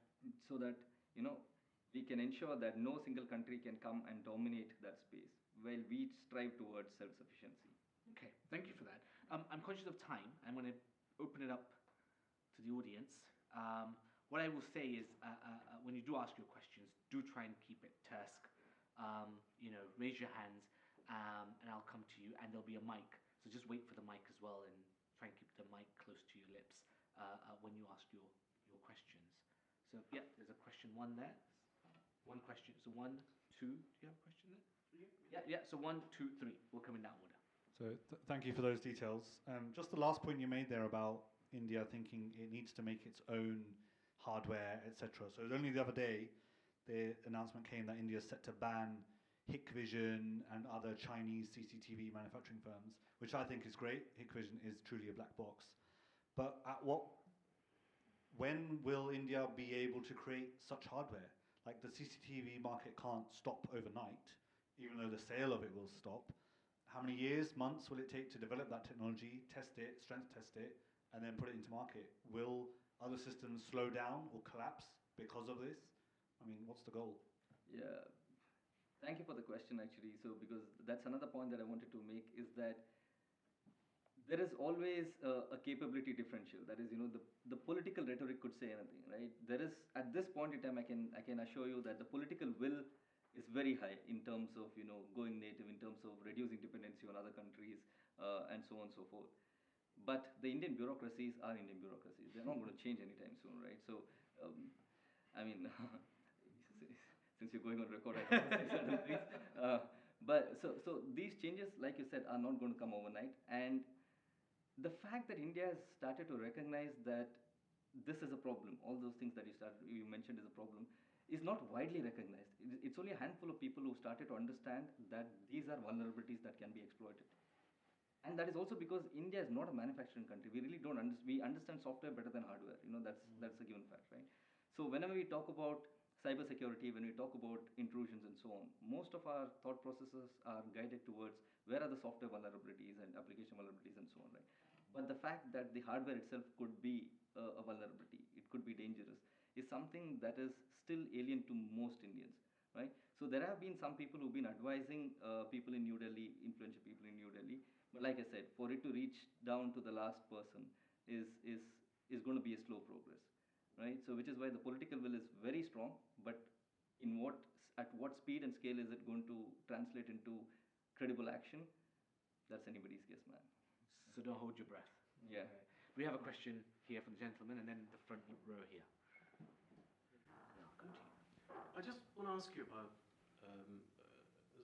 So that we can ensure that no single country can come and dominate that space, while we strive towards self-sufficiency. Okay, thank you for that. I'm conscious of time. I'm going to open it up to the audience. What I will say is, when you do ask your questions, do try and keep it terse. Raise your hands, and I'll come to you, and there'll be a mic. So just wait for the mic as well, and try and keep the mic close to your lips when you ask your questions. So yeah, there's a question one there. One question. So 1, 2. Do you have a question there? Yeah. So 1, 2, 3. We'll come in that order. So thank you for those details. Just the last point you made there about India thinking it needs to make its own hardware, etc. So it was only the other day the announcement came that India is set to ban Hikvision and other Chinese CCTV manufacturing firms, which I think is great. Hikvision is truly a black box. But when will India be able to create such hardware? Like the CCTV market can't stop overnight, even though the sale of it will stop. How many years, months will it take to develop that technology, test it, strength test it, and then put it into market? Will other systems slow down or collapse because of this? I mean, what's the goal? Yeah, thank you for the question actually. So because that's another point that I wanted to make is that there is always a capability differential. That is, the political rhetoric could say anything, right? There is, at this point in time, I can assure you that the political will is very high in terms of, going native, in terms of reducing dependency on other countries, and so on and so forth. But the Indian bureaucracies are Indian bureaucracies. They're not going to change anytime soon, right? So, I mean, since you're going on record, I can say certain things. But so these changes, like you said, are not going to come overnight. And the fact that India has started to recognize that this is a problem, all those things that you mentioned is a problem, is not widely recognized. It's only a handful of people who started to understand that these are vulnerabilities that can be exploited. And that is also because India is not a manufacturing country. We really don't we understand software better than hardware. That's a given fact, right? So whenever we talk about cybersecurity, when we talk about intrusions and so on, most of our thought processes are guided towards where are the software vulnerabilities and application vulnerabilities and so on, right? But the fact that the hardware itself could be a vulnerability, it could be dangerous, is something that is still alien to most Indians, right? So there have been some people who've been advising people in New Delhi, influential people in New Delhi, but like I said, for it to reach down to the last person is going to be a slow progress, right? So which is why the political will is very strong, but at what speed and scale is it going to translate into credible action? That's anybody's guess, man. So don't hold your breath. Yeah. Okay. We have a question here from the gentleman, and then the front row here. I'll go to you. I just want to ask you about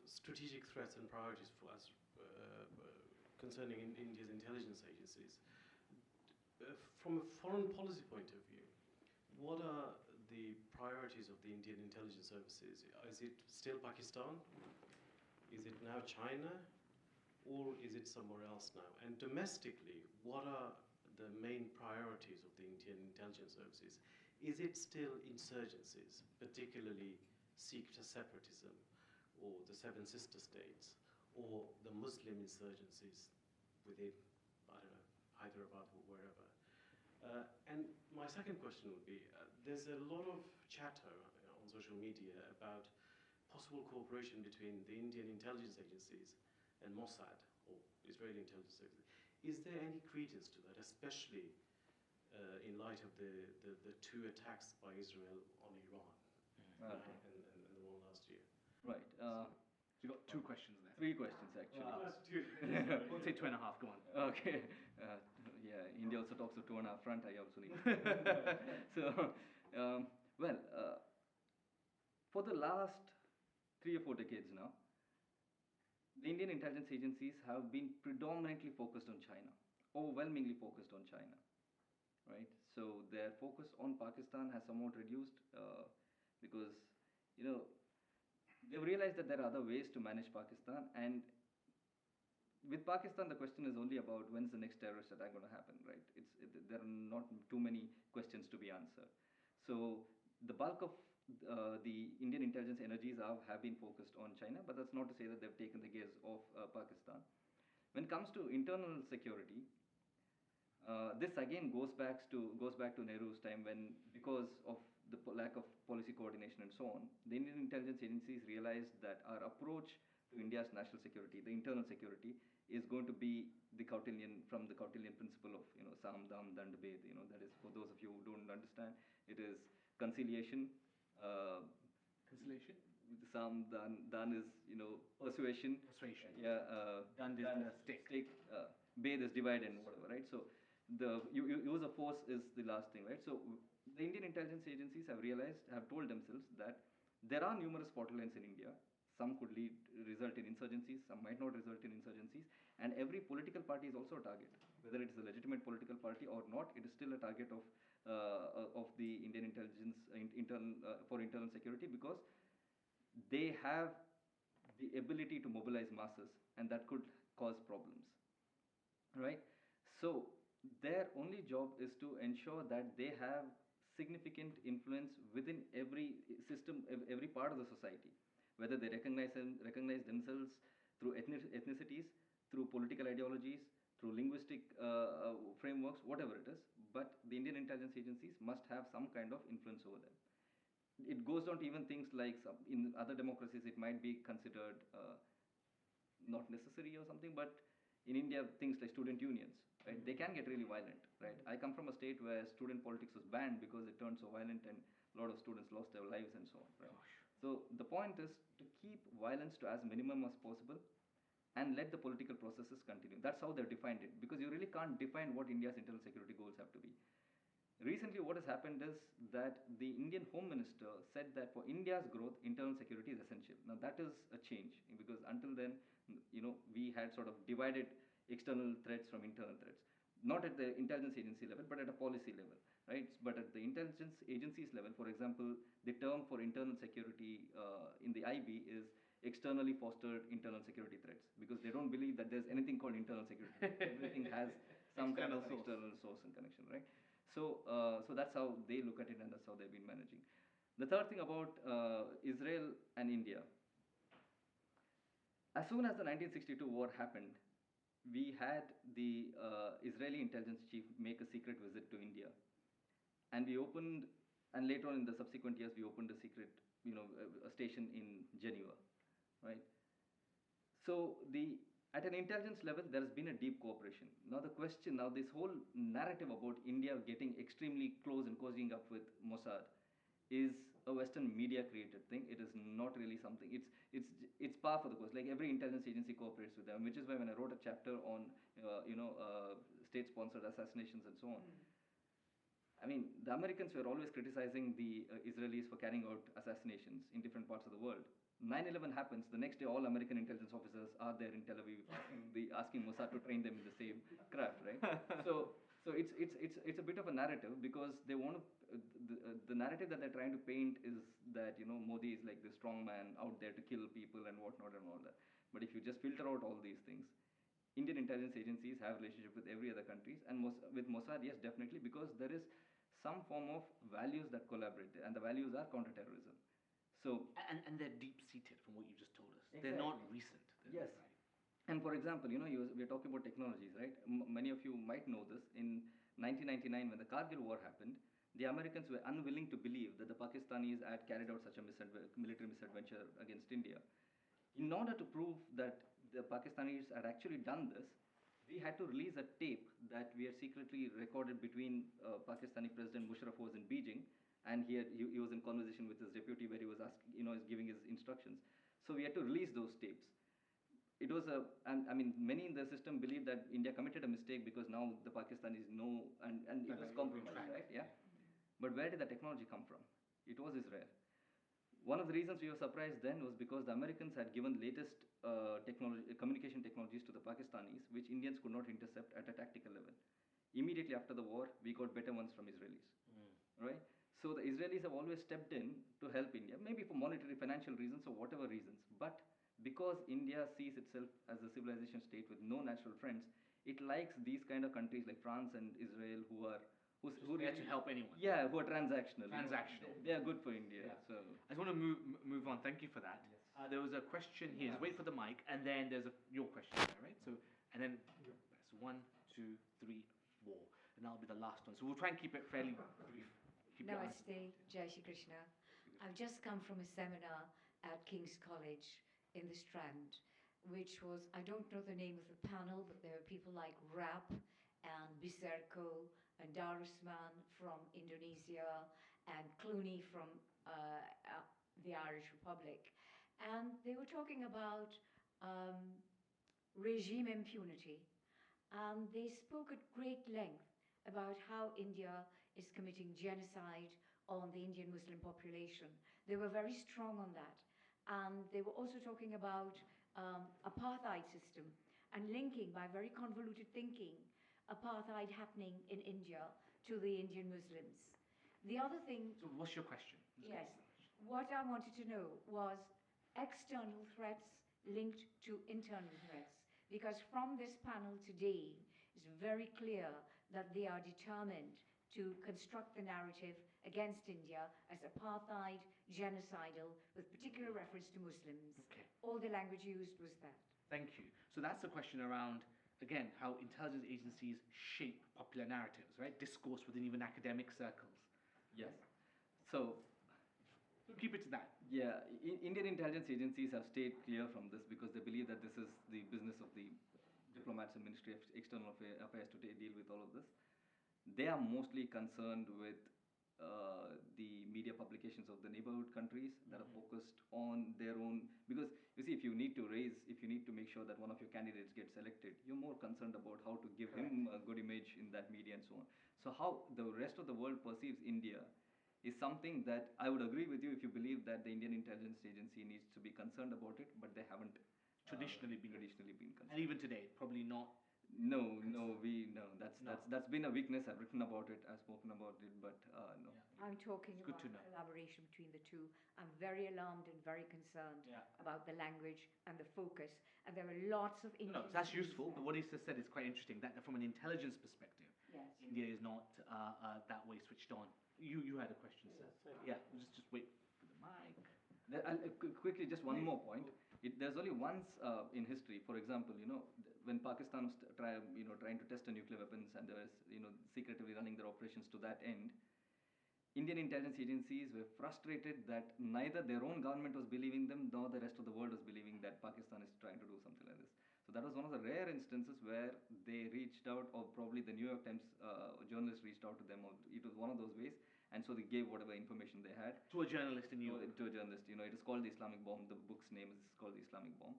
strategic threats and priorities for us concerning India's intelligence agencies. From a foreign policy point of view, what are the priorities of the Indian intelligence services? Is it still Pakistan? Is it now China, or is it somewhere else now? And domestically, what are the main priorities of the Indian intelligence services? Is it still insurgencies, particularly Sikh separatism, or the Seven Sister States, or the Muslim insurgencies within, I don't know, Hyderabad or wherever? And my second question would be, there's a lot of chatter on social media about possible cooperation between the Indian intelligence agencies and Mossad, or Israeli intelligence services. Is there any credence to that, especially in light of the two attacks by Israel on Iran and the one last year? Right. We've got two questions there. Three questions actually. We'll say 2.5, go on. Okay. Yeah, India also talks of 2.5 front. I also need. So, well, for the last 3 or 4 decades now, the Indian intelligence agencies have been predominantly focused on China, overwhelmingly focused on China, right? So their focus on Pakistan has somewhat reduced because, you know, they've realized that there are other ways to manage Pakistan, and with Pakistan, the question is only about when's the next terrorist attack going to happen, right? There are not too many questions to be answered. So the bulk of the Indian intelligence energies have been focused on China, but that's not to say that they've taken the gaze off Pakistan. When it comes to internal security, this again goes back to Nehru's time, when, because of the lack of policy coordination and so on, the Indian intelligence agencies realized that our approach to India's national security, the internal security, is going to be from the Kautilyan principle of, you know, Sam, Dam, Dand, Bhed. You know, that is, for those of you who don't understand, it is conciliation. Conciliation? Sam, Dan is, you know, persuasion. Persuasion. Yeah. Dand is the stick. Bhed is divide and whatever, right? So the use of force is the last thing, right? So the Indian intelligence agencies have told themselves that there are numerous fault lines in India. Some could result in insurgencies, some might not result in insurgencies, and every political party is also a target. Whether it is a legitimate political party or not, it is still a target of the Indian intelligence for internal security, because they have the ability to mobilize masses, and that could cause problems, right? So their only job is to ensure that they have significant influence within every system, every part of the society, whether they recognize themselves through ethnicities, through political ideologies, through linguistic frameworks, whatever it is. But the Indian intelligence agencies must have some kind of influence over them. It goes down to even things like, in other democracies it might be considered not necessary or something, but in India, things like student unions, right? They can get really violent, right? I come from a state where student politics was banned because it turned so violent, and a lot of students lost their lives and so on, right? So the point is to keep violence to as minimum as possible and let the political processes continue. That's how they've defined it, because you really can't define what India's internal security goals have to be. Recently, what has happened is that the Indian Home Minister said that for India's growth, internal security is essential. Now, that is a change, because until then, you know, we had sort of divided external threats from internal threats. Not at the intelligence agency level, but at a policy level, right? But at the intelligence agencies level, for example, the term for internal security in the IB is externally fostered internal security threats, because they don't believe that there's anything called internal security. Everything has some kind of external source and connection, right? So, so that's how they look at it, and that's how they've been managing. The third thing about Israel and India, as soon as the 1962 war happened, we had the Israeli intelligence chief make a secret visit to India, and we opened, and later on in the subsequent years, we opened a secret, you know, a station in Geneva, right? So at an intelligence level, there has been a deep cooperation. Now this whole narrative about India getting extremely close and cozying up with Mossad is a Western media created thing. It is not really something. It's par for the course. Like every intelligence agency cooperates with them, which is why when I wrote a chapter on state-sponsored assassinations and so on. I mean, the Americans were always criticizing the Israelis for carrying out assassinations in different parts of the world. 9/11 happens, the next day all American intelligence officers are there in Tel Aviv asking Mossad to train them in the same craft, right? So it's a bit of a narrative, because they want to, the narrative that they're trying to paint is that, you know, Modi is like the strong man out there to kill people and whatnot and all that. But if you just filter out all these things, Indian intelligence agencies have relationship with every other countries, and with Mossad, yes, definitely, because there is some form of values that collaborate, and the values are counterterrorism. So, and they're deep-seated from what you just told us. Exactly. They're not recent. Yes. Right. And for example, we're talking about technologies, right? Many of you might know this. In 1999, when the Kargil war happened, the Americans were unwilling to believe that the Pakistanis had carried out such a military misadventure against India. In order to prove that the Pakistanis had actually done this, we had to release a tape that we had secretly recorded between Pakistani President Musharraf was in Beijing, and he was in conversation with his deputy where he was asking, giving his instructions. So we had to release those tapes. It was many in the system believe that India committed a mistake because now the Pakistanis know, and it was compromised, right? Yeah. But where did the technology come from? It was Israel. One of the reasons we were surprised then was because the Americans had given latest communication technologies to the Pakistanis, which Indians could not intercept at a tactical level. Immediately after the war, we got better ones from Israelis, right? So the Israelis have always stepped in to help India, maybe for monetary, financial reasons or whatever reasons. But because India sees itself as a civilization state with no natural friends, it likes these kind of countries like France and Israel who are who there to help anyone. Yeah, who are transactional. Transactional. They are good for India. Yeah. So I just want to move on. Thank you for that. Yes. There was a question here. Just wait for the mic, and then there's your question there, right? So, and then that's 1, 2, 3, 4, and that'll be the last one. So we'll try and keep it fairly brief. Namaste, Jai Shri Krishna. I've just come from a seminar at King's College in the Strand, which was, I don't know the name of the panel, but there were people like Rap and Biserko and Darusman from Indonesia and Clooney from the Irish Republic. And they were talking about regime impunity. And they spoke at great length about how India is committing genocide on the Indian Muslim population. They were very strong on that. And they were also talking about apartheid system and linking, by very convoluted thinking, apartheid happening in India to the Indian Muslims. The other thing... So what's your question? Yes. What I wanted to know was external threats linked to internal threats. Because from this panel today, it's very clear that they are determined to construct the narrative against India as apartheid, genocidal, with particular reference to Muslims. Okay. All the language used was that. Thank you. So that's the question around, again, how intelligence agencies shape popular narratives, right? Discourse within even academic circles. yes. So keep it to that. yeah, Indian intelligence agencies have stayed clear from this because they believe that this is the business of the diplomats and Ministry of External Affairs to deal with all of this. They are mostly concerned with the media publications of the neighborhood countries that are focused on their own, because you see, if you need to make sure that one of your candidates gets elected, you're more concerned about how to give him a good image in that media and so on. So how the rest of the world perceives India is something that I would agree with you if you believe that the Indian intelligence agency needs to be concerned about it, but they haven't Traditionally been concerned. And even today, probably not. No, that's been a weakness. I've written about it, I've spoken about it, but no. Yeah. I'm talking It's good about to know. collaboration between the two. I'm very alarmed and very concerned about the language and the focus. And there are lots of No, that's useful, but what he just said is quite interesting, that from an intelligence perspective, Yes. India is not that way switched on. You had a question, sir. Yeah, we'll just wait for the mic. Quickly, just one more point. There's only once in history, for example, when Pakistan was trying to test a nuclear weapons, and they were secretively running their operations to that end. Indian intelligence agencies were frustrated that neither their own government was believing them, nor the rest of the world was believing that Pakistan is trying to do something like this. So that was one of the rare instances where they reached out, or probably the New York Times journalists reached out to them, or it was one of those ways, and so they gave whatever information they had. To a journalist in New York. To a journalist. It is called the Islamic Bomb. The book's name is called the Islamic Bomb.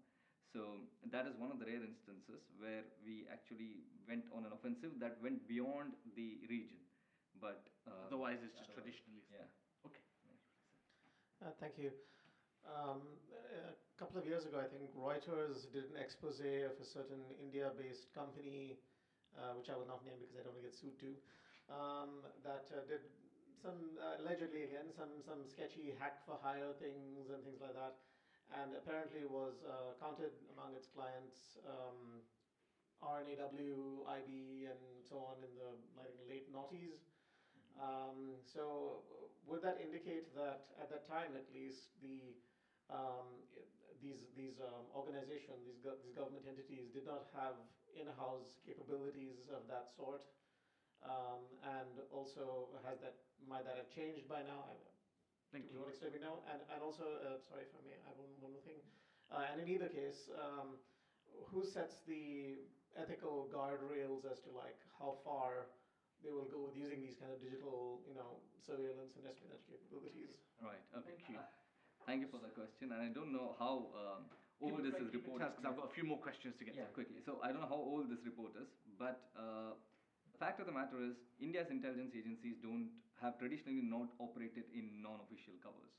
So that is one of the rare instances where we actually went on an offensive that went beyond the region. But Otherwise, it's just traditionally. Yeah. Okay. Thank you. A couple of years ago, I think Reuters did an expose of a certain India-based company, which I will not name because I don't want to get sued too, that did some, allegedly again, some sketchy hack for hire things and things like that. and apparently was counted among its clients RNAW, IB, and so on in the like late noughties. So would that indicate that at that time, at least, um, these organizations, these government entities, did not have in-house capabilities of that sort? And also, might that have changed by now? Thank To you. what extent we know? And also, sorry if I may add one more thing. And in either case, who sets the ethical guardrails as to like how far they will go with using these kind of digital, surveillance and espionage capabilities? Right. Okay. Thank you. Thank you for the question. And I don't know how old this is report. Because I've got a few more questions to get Yeah, to. quickly. So I don't know how old this report is, but the fact of the matter is, India's intelligence agencies don't have traditionally not operated in non-official covers.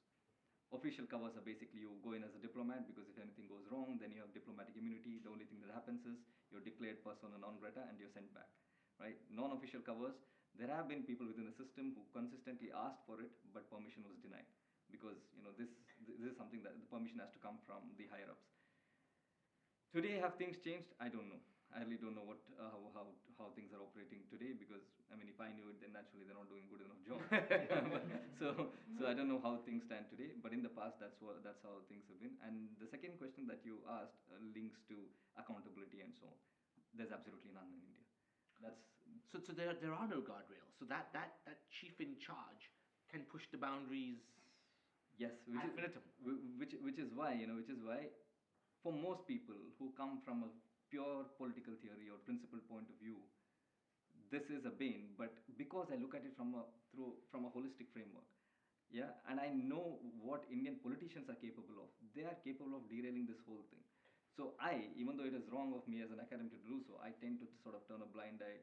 Official covers are basically you go in as a diplomat because if anything goes wrong, then you have diplomatic immunity. The only thing that happens is you're declared persona non grata and you're sent back, right? Non-official covers, there have been people within the system who consistently asked for it, but permission was denied because this is something that the permission has to come from the higher ups. Today, have things changed? I don't know. I really don't know how things are operating today because I mean, if I knew it, then naturally they're not doing good enough job. so I don't know how things stand today. But in the past, that's how things have been. And the second question that you asked links to accountability and so on. There's absolutely none in India. That's So there are no guardrails. So that chief in charge can push the boundaries yes, ad infinitum. which is why for most people who come from a pure political theory or principle point of view, this is a bane. But because I look at it from a holistic framework, yeah, and I know what Indian politicians are capable of. They are capable of derailing this whole thing. So even though it is wrong of me as an academic to do so, I tend to sort of turn a blind eye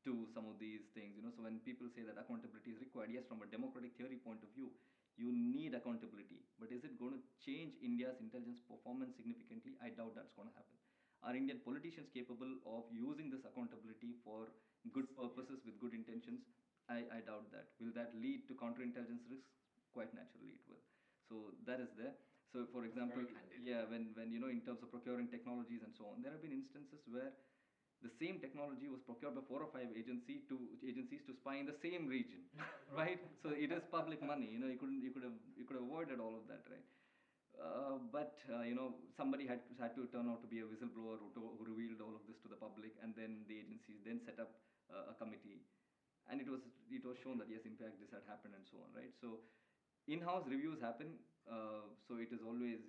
to some of these things. So when people say that accountability is required, yes, from a democratic theory point of view, you need accountability. But is it going to change India's intelligence performance significantly? I doubt that's going to happen. Are Indian politicians capable of using this accountability for good purposes with good intentions? I doubt that. Will that lead to counterintelligence risks? Quite naturally, it will. So that is there. So, for example, yeah, when in terms of procuring technologies and so on, there have been instances where the same technology was procured by 4 or 5 agencies to spy in the same region, right? So it is public money. You could have avoided all of that, right? But somebody had to turn out to be a whistleblower who revealed all of this to the public, and then the agencies then set up a committee, and it was shown that yes, in fact, this had happened and so on, right? So in-house reviews happen. So it is always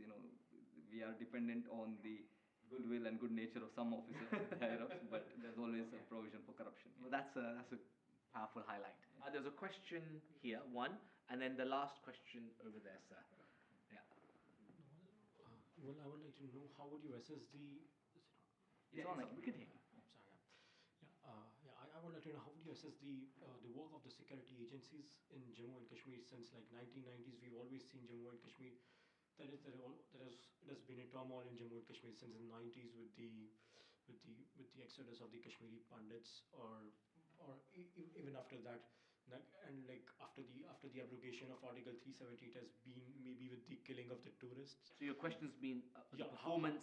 we are dependent on the goodwill and good nature of some officers higher ups, but there's always a provision for corruption. Well, that's a powerful highlight. There's a question here, one, and then the last question over there, sir. Yeah. Well, I would like to know how would you assess the. It's on. We can hear you. Sorry. I would like to know how would you assess the work of the security agencies in Jammu and Kashmir since like 1990s. We've always seen Jammu and Kashmir. There's been a turmoil in Jammu and Kashmir since the 90s with the exodus of the Kashmiri Pandits, or even after that, and like after the abrogation of Article 370, it has been maybe with the killing of the tourists. So your question's been the Yeah, performance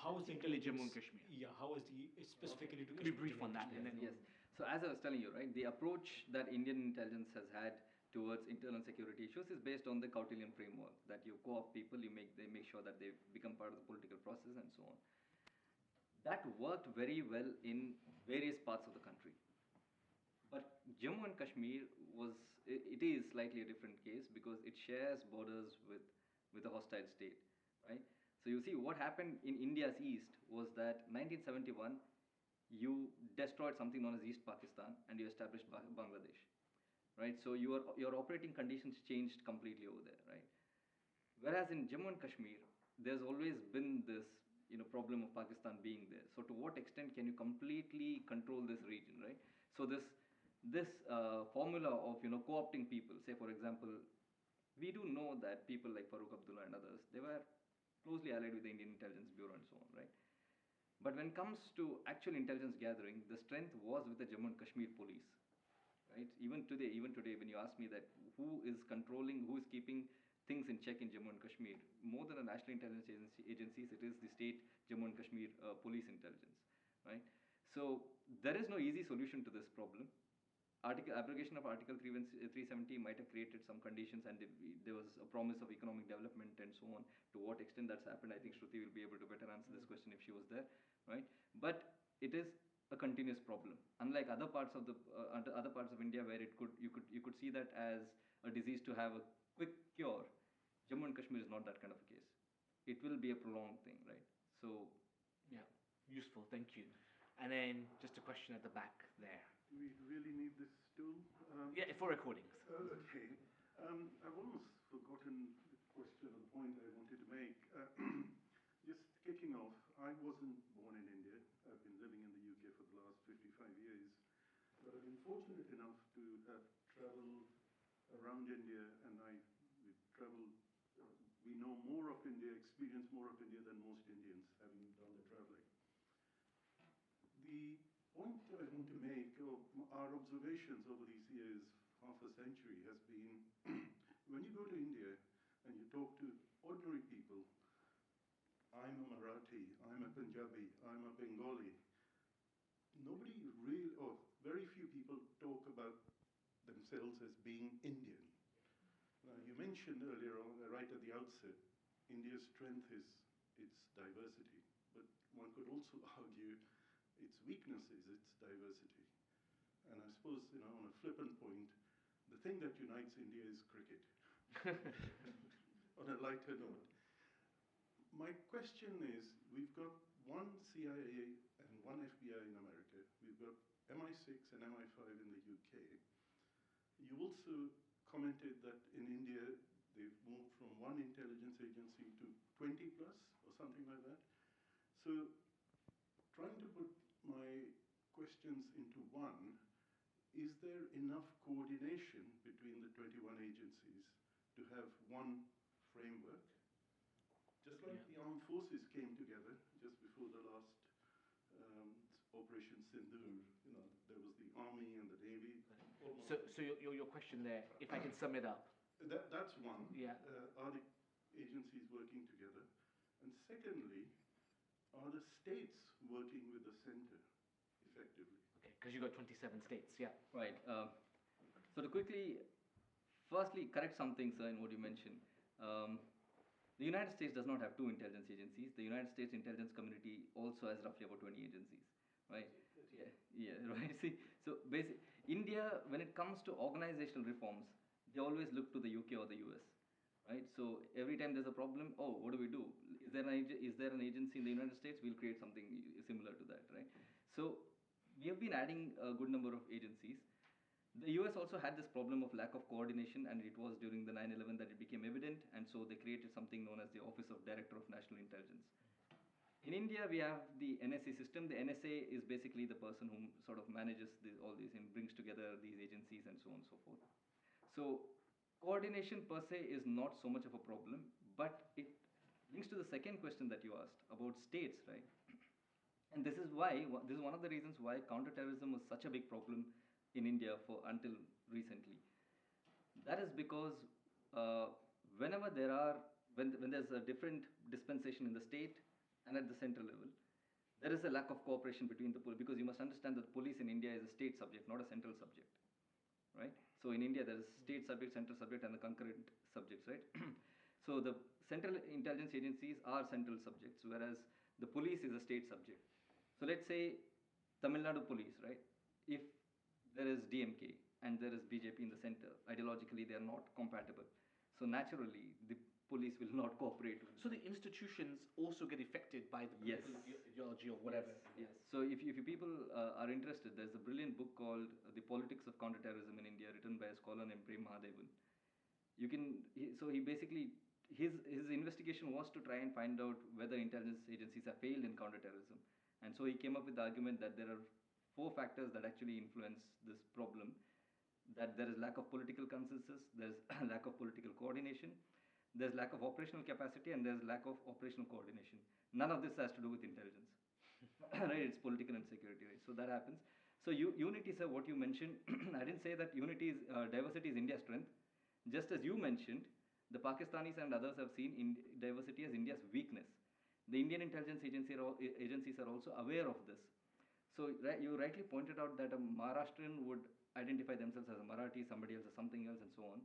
how is the particularly intelligence? Jammu and Kashmir. Yeah, how is the specifically to Be Kashmir? brief Jammu on and that, Kashmir? and then Yes. So as I was telling you, right, the approach that Indian intelligence has had towards internal security issues is based on the Kautilian framework that you co-opt people, they make sure that they become part of the political process and so on. That worked very well in various parts of the country. But Jammu and Kashmir it is slightly a different case because it shares borders with a hostile state, right? So you see what happened in India's east was that 1971 you destroyed something known as East Pakistan and you established Bangladesh, right? So your operating conditions changed completely over there, right? Whereas in Jammu and Kashmir, there's always been this problem of Pakistan being there. So to what extent can you completely control this region, right? So this formula of co-opting people, say for example, we do know that people like Farooq Abdullah and others, they were closely allied with the Indian Intelligence Bureau and so on, right? But when it comes to actual intelligence gathering, the strength was with the Jammu and Kashmir police, right? Even today, when you ask me that who is keeping things in check in Jammu and Kashmir. More than the national intelligence agencies, it is the state Jammu and Kashmir police intelligence, right? So there is no easy solution to this problem. Abrogation of Article 370 might have created some conditions, and there was a promise of economic development and so on. To what extent that's happened, I think Shruti will be able to better answer this question if she was there, right? But it is a continuous problem. Unlike other parts of India where you could see that as a disease to have a quick cure, Jammu and Kashmir is not that kind of a case. It will be a prolonged thing, right? So, yeah, useful. Thank you. And then just a question at the back there. Do we really need this tool? Yeah, for recordings. Okay. I've almost forgotten the question or the point I wanted to make. Just kicking off, I wasn't born in India. I've been living in the UK for the last 55 years. But I've been fortunate enough to have traveled around India, and we've traveled, we know more of India, experience more of India than most Indians, having done the traveling. The point I want to make, or our observations over these years, half a century, has been when you go to India and you talk to ordinary people, I'm a Marathi, I'm a Punjabi, I'm a Bengali, nobody really, or very few people talk about themselves as being Indian. You mentioned earlier on, right at the outset, India's strength is its diversity, but one could also argue its weakness is its diversity. And I suppose, on a flippant point, the thing that unites India is cricket. On a lighter note. My question is, we've got one CIA and one FBI in America. We've got MI6 and MI5 in the UK. You also commented that in India, they've moved from one intelligence agency to 20 plus, or something like that. So, trying to put my questions into one, is there enough coordination between the 21 agencies to have one framework? Just like the armed forces came together just before the last Operation Sindoor, there was the army and the navy. So your question there, if I can sum it up. That's one. Yeah. Are the agencies working together? And secondly, are the states working with the center effectively? Okay, because you got 27 states, yeah. right. So to quickly, firstly, correct some things in what you mentioned. The United States does not have two intelligence agencies. The United States intelligence community also has roughly about 20 agencies, right? Yeah, right. See, so basically, India, when it comes to organizational reforms, they always look to the UK or the US, right? So every time there's a problem, what do we do? Is there an agency in the United States? We'll create something similar to that, right? So we have been adding a good number of agencies. The US also had this problem of lack of coordination, and it was during the 9/11 that it became evident, and so they created something known as the Office of Director of National Intelligence. In India, we have the NSA system. The NSA is basically the person who sort of manages all these and brings together these agencies and so on and so forth. So coordination per se is not so much of a problem, but it links to the second question that you asked about states, right? And this is one of the reasons why counterterrorism was such a big problem in India until recently. That is because whenever when there's a different dispensation in the state and at the central level, there is a lack of cooperation between the police, because you must understand that the police in India is a state subject, not a central subject, right? So in India, there is state subject, central subject, and the concurrent subjects, right? So the central intelligence agencies are central subjects, whereas the police is a state subject. So let's say Tamil Nadu police, right? If there is DMK and there is BJP in the center, ideologically they are not compatible. So naturally, the police will not cooperate with. So the institutions also get affected by the political ideology or whatever. Yes. So if you people are interested, there's a brilliant book called The Politics of Counterterrorism in India, written by a scholar named Prem Mahadevan. His investigation was to try and find out whether intelligence agencies have failed in counterterrorism. And so he came up with the argument that there are 4 factors that actually influence this problem: that there is lack of political consensus, there's lack of political coordination, there's lack of operational capacity, and there's lack of operational coordination. None of this has to do with intelligence, right? It's political and security, right? So that happens. So unity, sir, what you mentioned, I didn't say that diversity is India's strength. Just as you mentioned, The Pakistanis and others have seen in diversity as India's weakness. The Indian intelligence agencies are also aware of this. So you rightly pointed out that a Maharashtrian would identify themselves as a Marathi, somebody else as something else, and so on.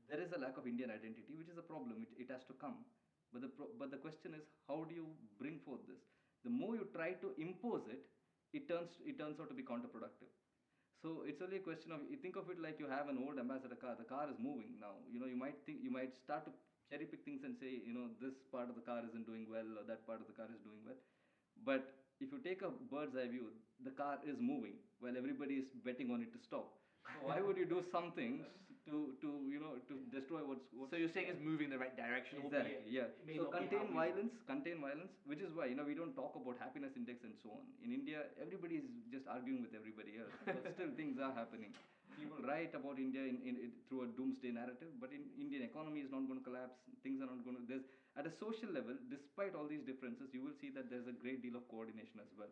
There is a lack of Indian identity, which is a problem. It has to come. But the question is, how do you bring forth this? The more you try to impose it, it turns out to be counterproductive. So it's only a question of, you think of it like you have an old ambassador car. The car is moving now. You might start to cherry pick things and say, this part of the car isn't doing well, or that part of the car is doing well. But if you take a bird's eye view, the car is moving while everybody is betting on it to stop. So why would you do something to destroy what's So you're saying it's moving in the right direction? Exactly, yeah. May So not be contain how we violence, which is why we don't talk about happiness index and so on. In India, everybody is just arguing with everybody else, but still things are happening. People write about India through a doomsday narrative, but in Indian economy is not going to collapse. Things are not going to. At a social level, despite all these differences, you will see that there's a great deal of coordination as well.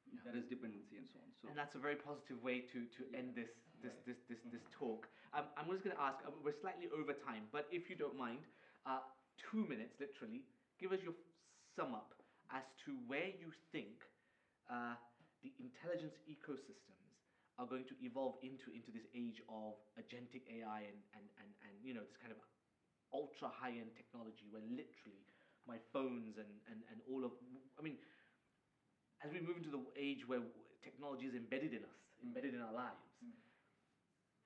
Yeah. There is dependency and so on. So and that's a very positive way to end this talk. I'm just going to ask. We're slightly over time, but if you don't mind, 2 minutes, literally, give us your sum up as to where you think the intelligence ecosystems are going to evolve into this age of agentic AI and this kind of ultra high end technology, where literally my phones and all of, I mean, as we move into the age where technology is embedded in us, embedded in our lives,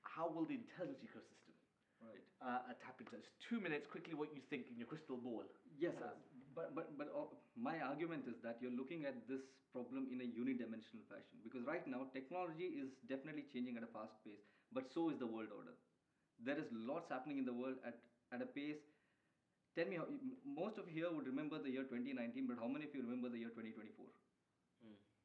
how will the intelligence ecosystem tap into this? 2 minutes, quickly, what you think in your crystal ball. Yes, but my argument is that you're looking at this problem in a unidimensional fashion, because right now technology is definitely changing at a fast pace, but so is the world order. There is lots happening in the world at a pace. Tell me, most of you here would remember the year 2019, but how many of you remember the year 2024?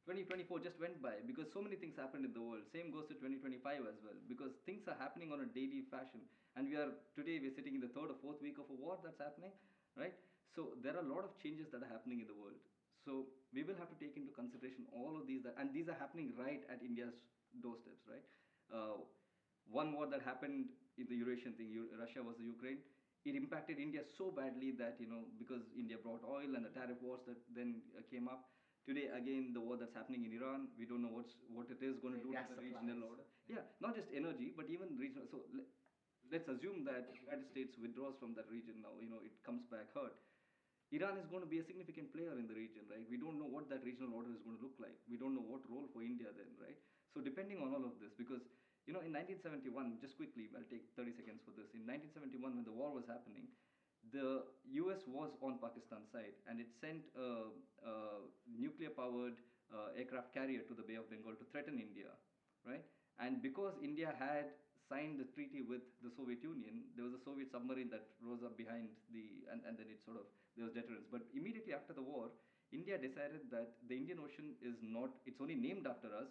2024 just went by because so many things happened in the world. Same goes to 2025 as well, because things are happening on a daily fashion. And today we're sitting in the third or fourth week of a war that's happening, right? So there are a lot of changes that are happening in the world. So we will have to take into consideration all of these, and these are happening right at India's doorsteps, right? One war that happened in the Eurasian thing, Russia versus Ukraine, it impacted India so badly that, because India brought oil and the tariff wars that then came up. Today, again, the war that's happening in Iran, we don't know what it is going to do to the regional order. Yeah, not just energy, but even regional. So let's assume that the United States withdraws from that region now, it comes back hurt. Iran is going to be a significant player in the region, right? We don't know what that regional order is going to look like. We don't know what role for India then, right? So depending on all of this, because, in 1971, just quickly, I'll take 30 seconds for this. In 1971, when the war was happening, the US was on Pakistan's side, and it sent a nuclear-powered aircraft carrier to the Bay of Bengal to threaten India, right? And because India had signed the treaty with the Soviet Union, there was a Soviet submarine that rose up behind and then there was deterrence. But immediately after the war, India decided that the Indian Ocean it's only named after us,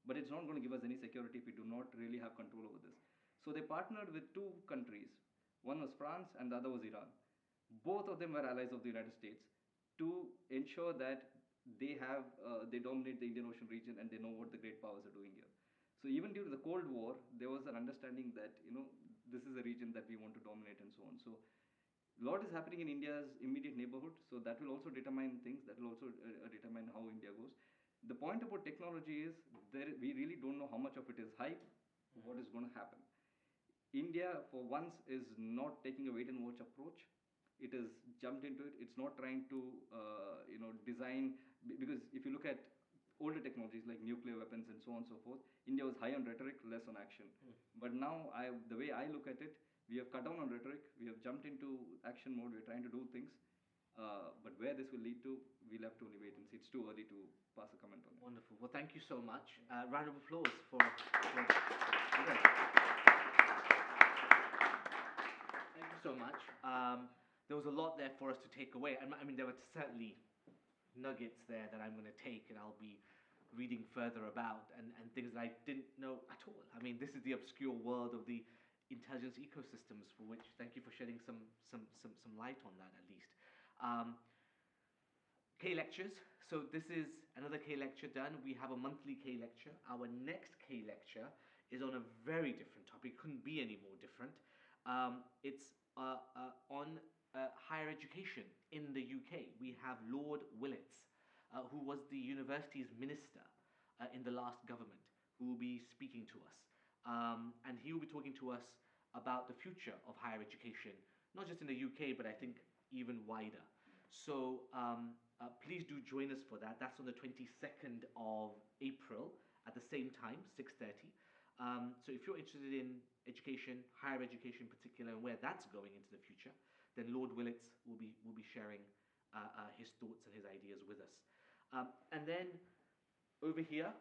but it's not going to give us any security if we do not really have control over this. So they partnered with two countries. One was France and the other was Iran. Both of them were allies of the United States to ensure that they dominate the Indian Ocean region and they know what the great powers are doing here. So even during the Cold War, there was an understanding that, this is a region that we want to dominate and so on. So a lot is happening in India's immediate neighborhood. So that will also determine things. That will also determine how India goes. The point about technology is we really don't know how much of it is hype, what is going to happen. India, for once, is not taking a wait-and-watch approach. It has jumped into it. It's not trying to, design, because if you look at older technologies like nuclear weapons and so on and so forth, India was high on rhetoric, less on action. But now, the way I look at it, we have cut down on rhetoric. We have jumped into action mode. We're trying to do things. But where this will lead to, we'll have to only wait and see. It's too early to pass a comment on it. Wonderful. Well, thank you so much. Round of applause for Thank you so much. There was a lot there for us to take away. I mean, there were certainly nuggets there that I'm going to take and I'll be reading further about and things that I didn't know at all. I mean, this is the obscure world of the intelligence ecosystems, for which thank you for shedding some light on that at least. K lectures. So this is another K lecture done. We have a monthly K lecture. Our next K lecture is on a very different topic. Couldn't be any more different. It's on higher education in the UK. We have Lord Willits, who was the university's minister in the last government, who will be speaking to us. And he will be talking to us about the future of higher education, not just in the UK, but I think even wider. So please do join us for that. That's on the 22nd of April at the same time, 6:30. So if you're interested in education, higher education in particular, and where that's going into the future, then Lord Willits will be sharing his thoughts and his ideas with us. And then over here,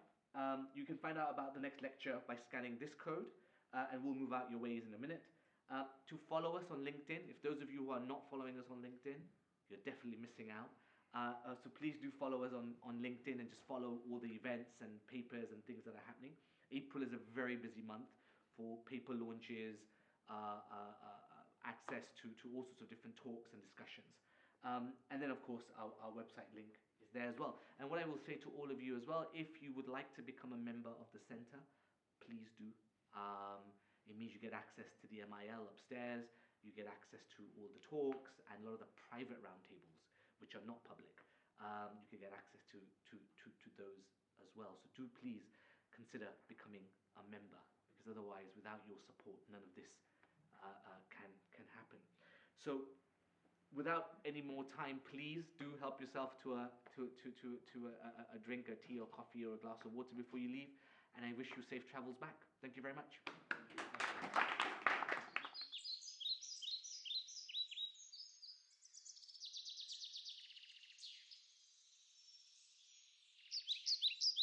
you can find out about the next lecture by scanning this code, and we'll move out your ways in a minute. To follow us on LinkedIn, if those of you who are not following us on LinkedIn, you're definitely missing out. So please do follow us on LinkedIn and just follow all the events and papers and things that are happening. April is a very busy month for paper launches, access to all sorts of different talks and discussions. And then, of course, our website link is there as well. And what I will say to all of you as well, if you would like to become a member of the center, please do. It means you get access to the MIL upstairs, you get access to all the talks and a lot of the private roundtables, which are not public. You can get access to those as well. So do please consider becoming a member, because otherwise, without your support, none of this can happen. So, without any more time, please do help yourself to a drink, a tea or coffee or a glass of water before you leave. And I wish you safe travels back. Thank you very much. Thank you.